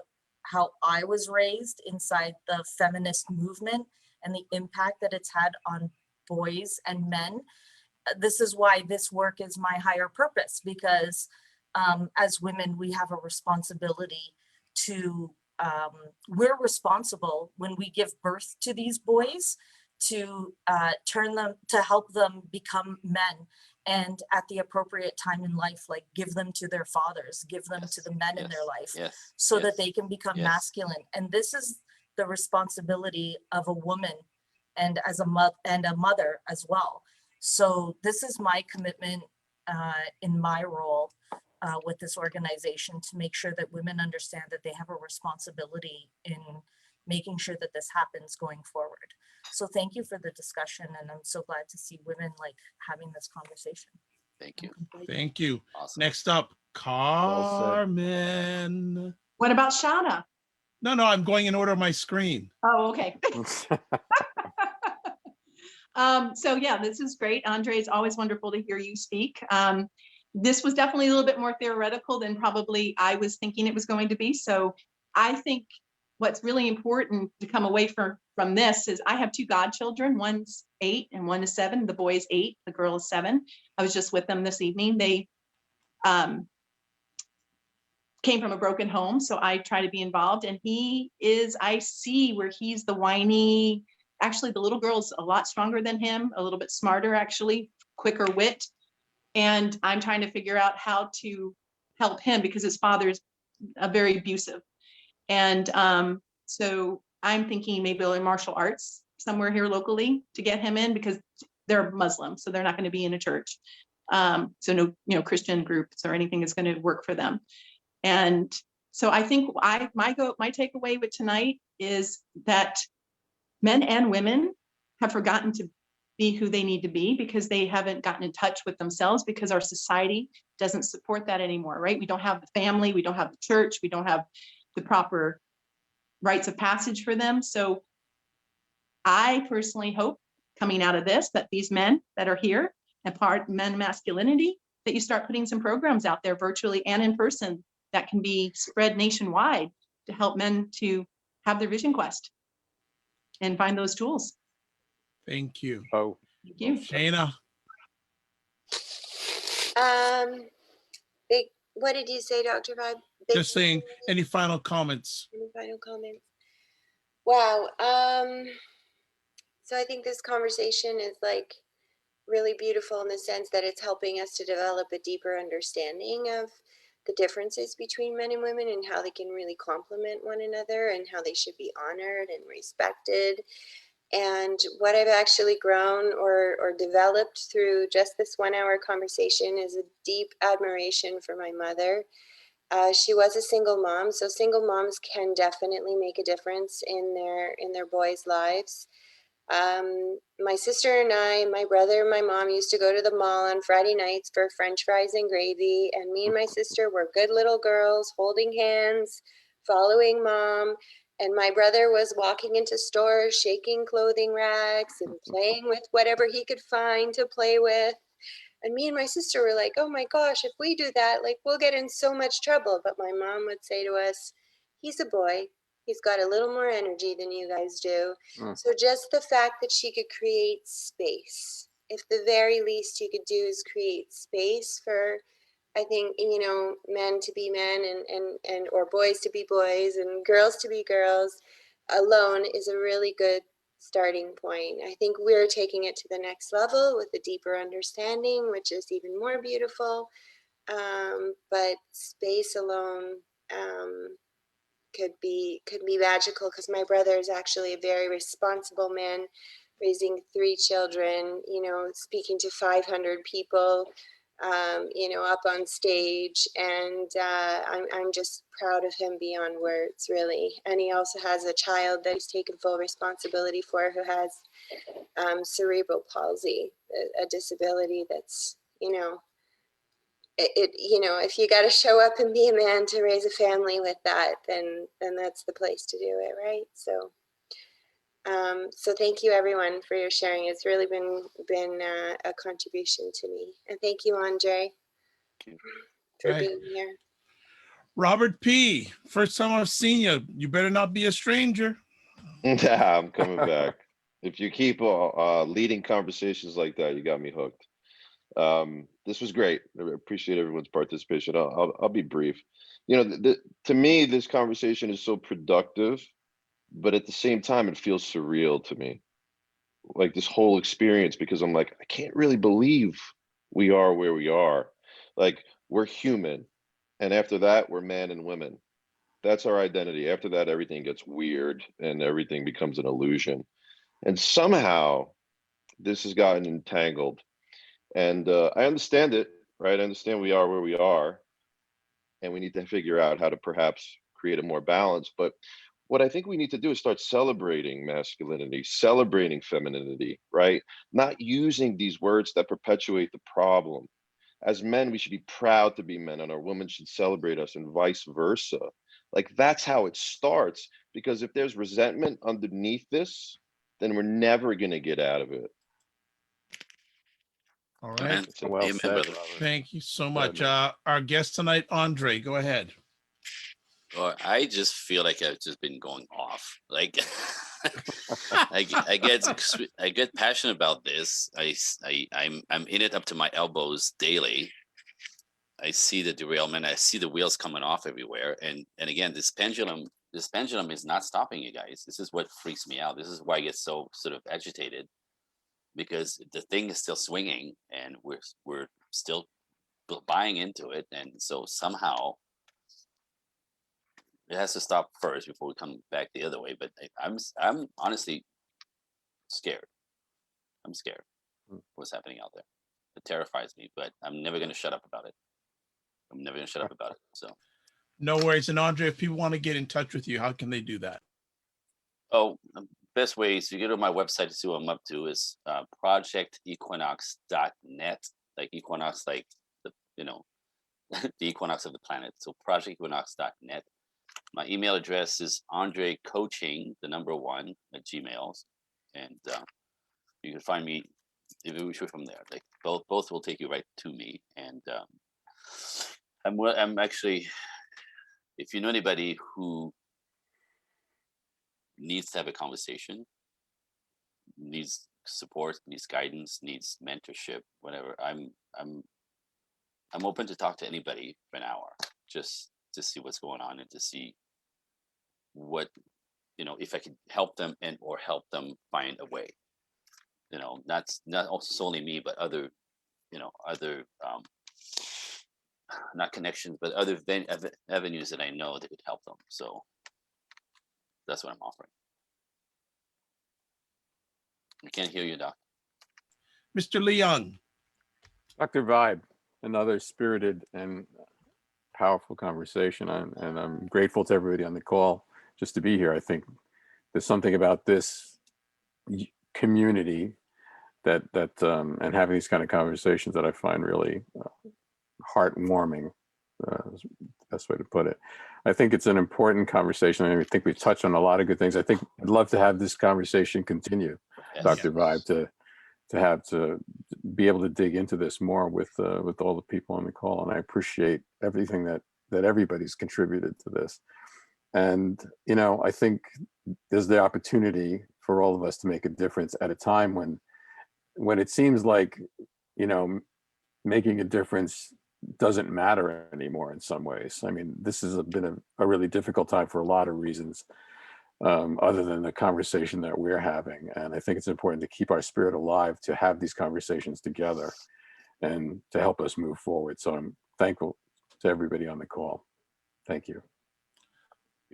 I was raised inside the feminist movement and the impact that it's had on boys and men, this is why this work is my higher purpose, because as women, we have a responsibility to, we're responsible when we give birth to these boys to turn them, to help them become men, and at the appropriate time in life, like give them to their fathers, give them to the men in their life, so that they can become masculine. And this is the responsibility of a woman and as a mother as well. So this is my commitment in my role with this organization, to make sure that women understand that they have a responsibility in making sure that this happens going forward. So thank you for the discussion, and I'm so glad to see women like having this conversation. Thank you. Thank you. Awesome. Next up, Carmen. What about Shauna? No, I'm going in order of my screen. Oh, okay. So yeah, this is great. Andre, it's always wonderful to hear you speak. This was definitely a little bit more theoretical than probably I was thinking it was going to be. So I think what's really important to come away from this is I have two godchildren. One's 8 and one is 7. The boy is 8, the girl is 7. I was just with them this evening. They came from a broken home, so I try to be involved. And I see where he's the whiny. Actually, the little girl's a lot stronger than him, a little bit smarter, actually, quicker wit. And I'm trying to figure out how to help him because his father's very abusive. And so I'm thinking maybe in martial arts somewhere here locally to get him in, because they're Muslim, so they're not going to be in a church. So no, Christian groups or anything is going to work for them. And so I think my takeaway with tonight is that men and women have forgotten to be who they need to be, because they haven't gotten in touch with themselves, because our society doesn't support that anymore, right? We don't have the family, we don't have the church, we don't have the proper rites of passage for them. So I personally hope coming out of this that these men that are here and part men masculinity, that you start putting some programs out there virtually and in person that can be spread nationwide to help men to have their vision quest and find those tools. Thank you. Oh, Thank you. Shayna. What did you say, Dr. Vibe? Just saying, any final comments? Any final comments? Wow. So I think this conversation is like really beautiful in the sense that it's helping us to develop a deeper understanding of the differences between men and women and how they can really complement one another and how they should be honored and respected. And what I've actually grown or developed through just this 1 hour conversation is a deep admiration for my mother. She was a single mom, so single moms can definitely make a difference in their boys' lives. My sister and I, my brother, my mom used to go to the mall on Friday nights for French fries and gravy, and me and my sister were good little girls holding hands, following mom. And my brother was walking into stores, shaking clothing racks and playing with whatever he could find to play with. And me and my sister were like, oh my gosh, if we do that, like we'll get in so much trouble. But my mom would say to us, he's a boy. He's got a little more energy than you guys do. So just the fact that she could create space, if the very least you could do is create space for, I think, men to be men and or boys to be boys and girls to be girls alone is a really good starting point. I think we're taking it to the next level with a deeper understanding, which is even more beautiful. But space alone could be magical, because my brother is actually a very responsible man, raising 3 children, speaking to 500 people. you know, up on stage, and I'm just proud of him beyond words, really. And he also has a child that he's taken full responsibility for, who has cerebral palsy, a disability that's, you know, you know, if you got to show up and be a man to raise a family with that, then that's the place to do it, right? So, so thank you everyone for your sharing. It's really been a contribution to me, and thank you, Andre, for Right. being here. Robert P., first time I've seen you. You better not be a stranger. Yeah, I'm coming back. If you keep leading conversations like that, you got me hooked. This was great. I appreciate everyone's participation. I'll be brief. You know, to me, this conversation is so productive, but at the same time, it feels surreal to me. Like this whole experience, because I'm like, I can't really believe we are where we are. Like, we're human, and after that, we're man and women. That's our identity. After that, everything gets weird and everything becomes an illusion. And somehow this has gotten entangled. And I understand it, right? I understand we are where we are, and we need to figure out how to perhaps create a more balance. But what I think we need to do is start celebrating masculinity, celebrating femininity, right? Not using these words that perpetuate the problem. As men, we should be proud to be men, and our women should celebrate us, and vice versa. Like, that's how it starts. Because if there's resentment underneath this, then we're never going to get out of it. All right. Amen. Well Amen, said, brother. Robert. Thank you so Go ahead, much. man. Our guest tonight, Andre, go ahead. Or I just feel like I've just been going off. Like I get passionate about this. I'm in it up to my elbows daily. I see the derailment. I see the wheels coming off everywhere. And again, this pendulum is not stopping you guys. This is what freaks me out. This is why I get so sort of agitated, because the thing is still swinging, and we're still buying into it. And so somehow it has to stop first before we come back the other way. But I'm honestly scared. I'm scared of what's happening out there. It terrifies me, but I'm never going to shut up about it. I'm never going to shut up about it. So, No worries. And Andre, if people want to get in touch with you, how can they do that? best way is to go to my website to see what I'm up to is projectequinox.net, like equinox, like the, you know, the equinox of the planet. So projectequinox.net. My email address is andrecoaching1 at Gmail, and you can find me if you wish from there. Like both will take you right to me. And I'm actually, if you know anybody who needs to have a conversation, needs support, needs guidance, needs mentorship, whatever, I'm open to talk to anybody for an hour, just to see what's going on and to see what, you know, if I could help them or help them find a way. You know, not solely me, but other, you know, other not connections, but other avenues that I know that could help them. So that's what I'm offering. I can't hear you, Doc. Mr. Leung. Dr. Vibe, another spirited and powerful conversation. And I'm grateful to everybody on the call just to be here. I think there's something about this community that and having these kind of conversations that I find really heartwarming, is the best way to put it. I think it's an important conversation. I think we've touched on a lot of good things. I think I'd love to have this conversation continue, Yes. Dr. Vibe, to be able to dig into this more with all the people on the call. And I appreciate everything that everybody's contributed to this. And, you know, I think there's the opportunity for all of us to make a difference at a time when it seems like, you know, making a difference doesn't matter anymore in some ways. I mean, this has been a really difficult time for a lot of reasons, other than the conversation that we're having. And I think it's important to keep our spirit alive, to have these conversations together and to help us move forward. So I'm thankful to everybody on the call. Thank you.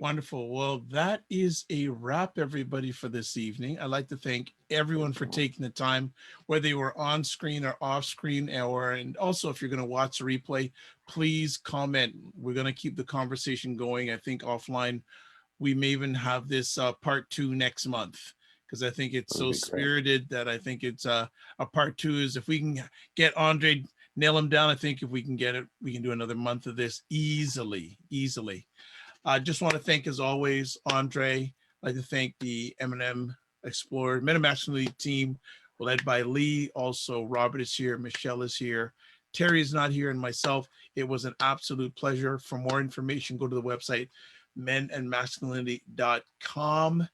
Wonderful. Well, that is a wrap, everybody, for this evening. I'd like to thank everyone for taking the time, whether they were on screen or off screen, and also if you're going to watch the replay, please comment. We're going to keep the conversation going. I think offline, we may even have this part 2 next month, because I think it's That'd so be great. spirited that I think it's a part 2 is if we can get Andre, nail him down. I think if we can get it, we can do another month of this easily. I just want to thank, as always, Andre. I'd like to thank the M&M Explores, Men of Masculinity team, led by Lee. Also, Robert is here, Michelle is here, Terry is not here, and myself. It was an absolute pleasure. For more information, go to the website, menandmasculinity.com.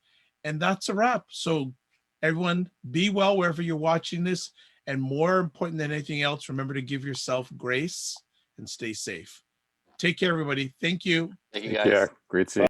And that's a wrap. So everyone, be well wherever you're watching this. And more important than anything else, remember to give yourself grace and stay safe. Take care, everybody. Thank you. Thank you, Take guys. care. Great seeing you.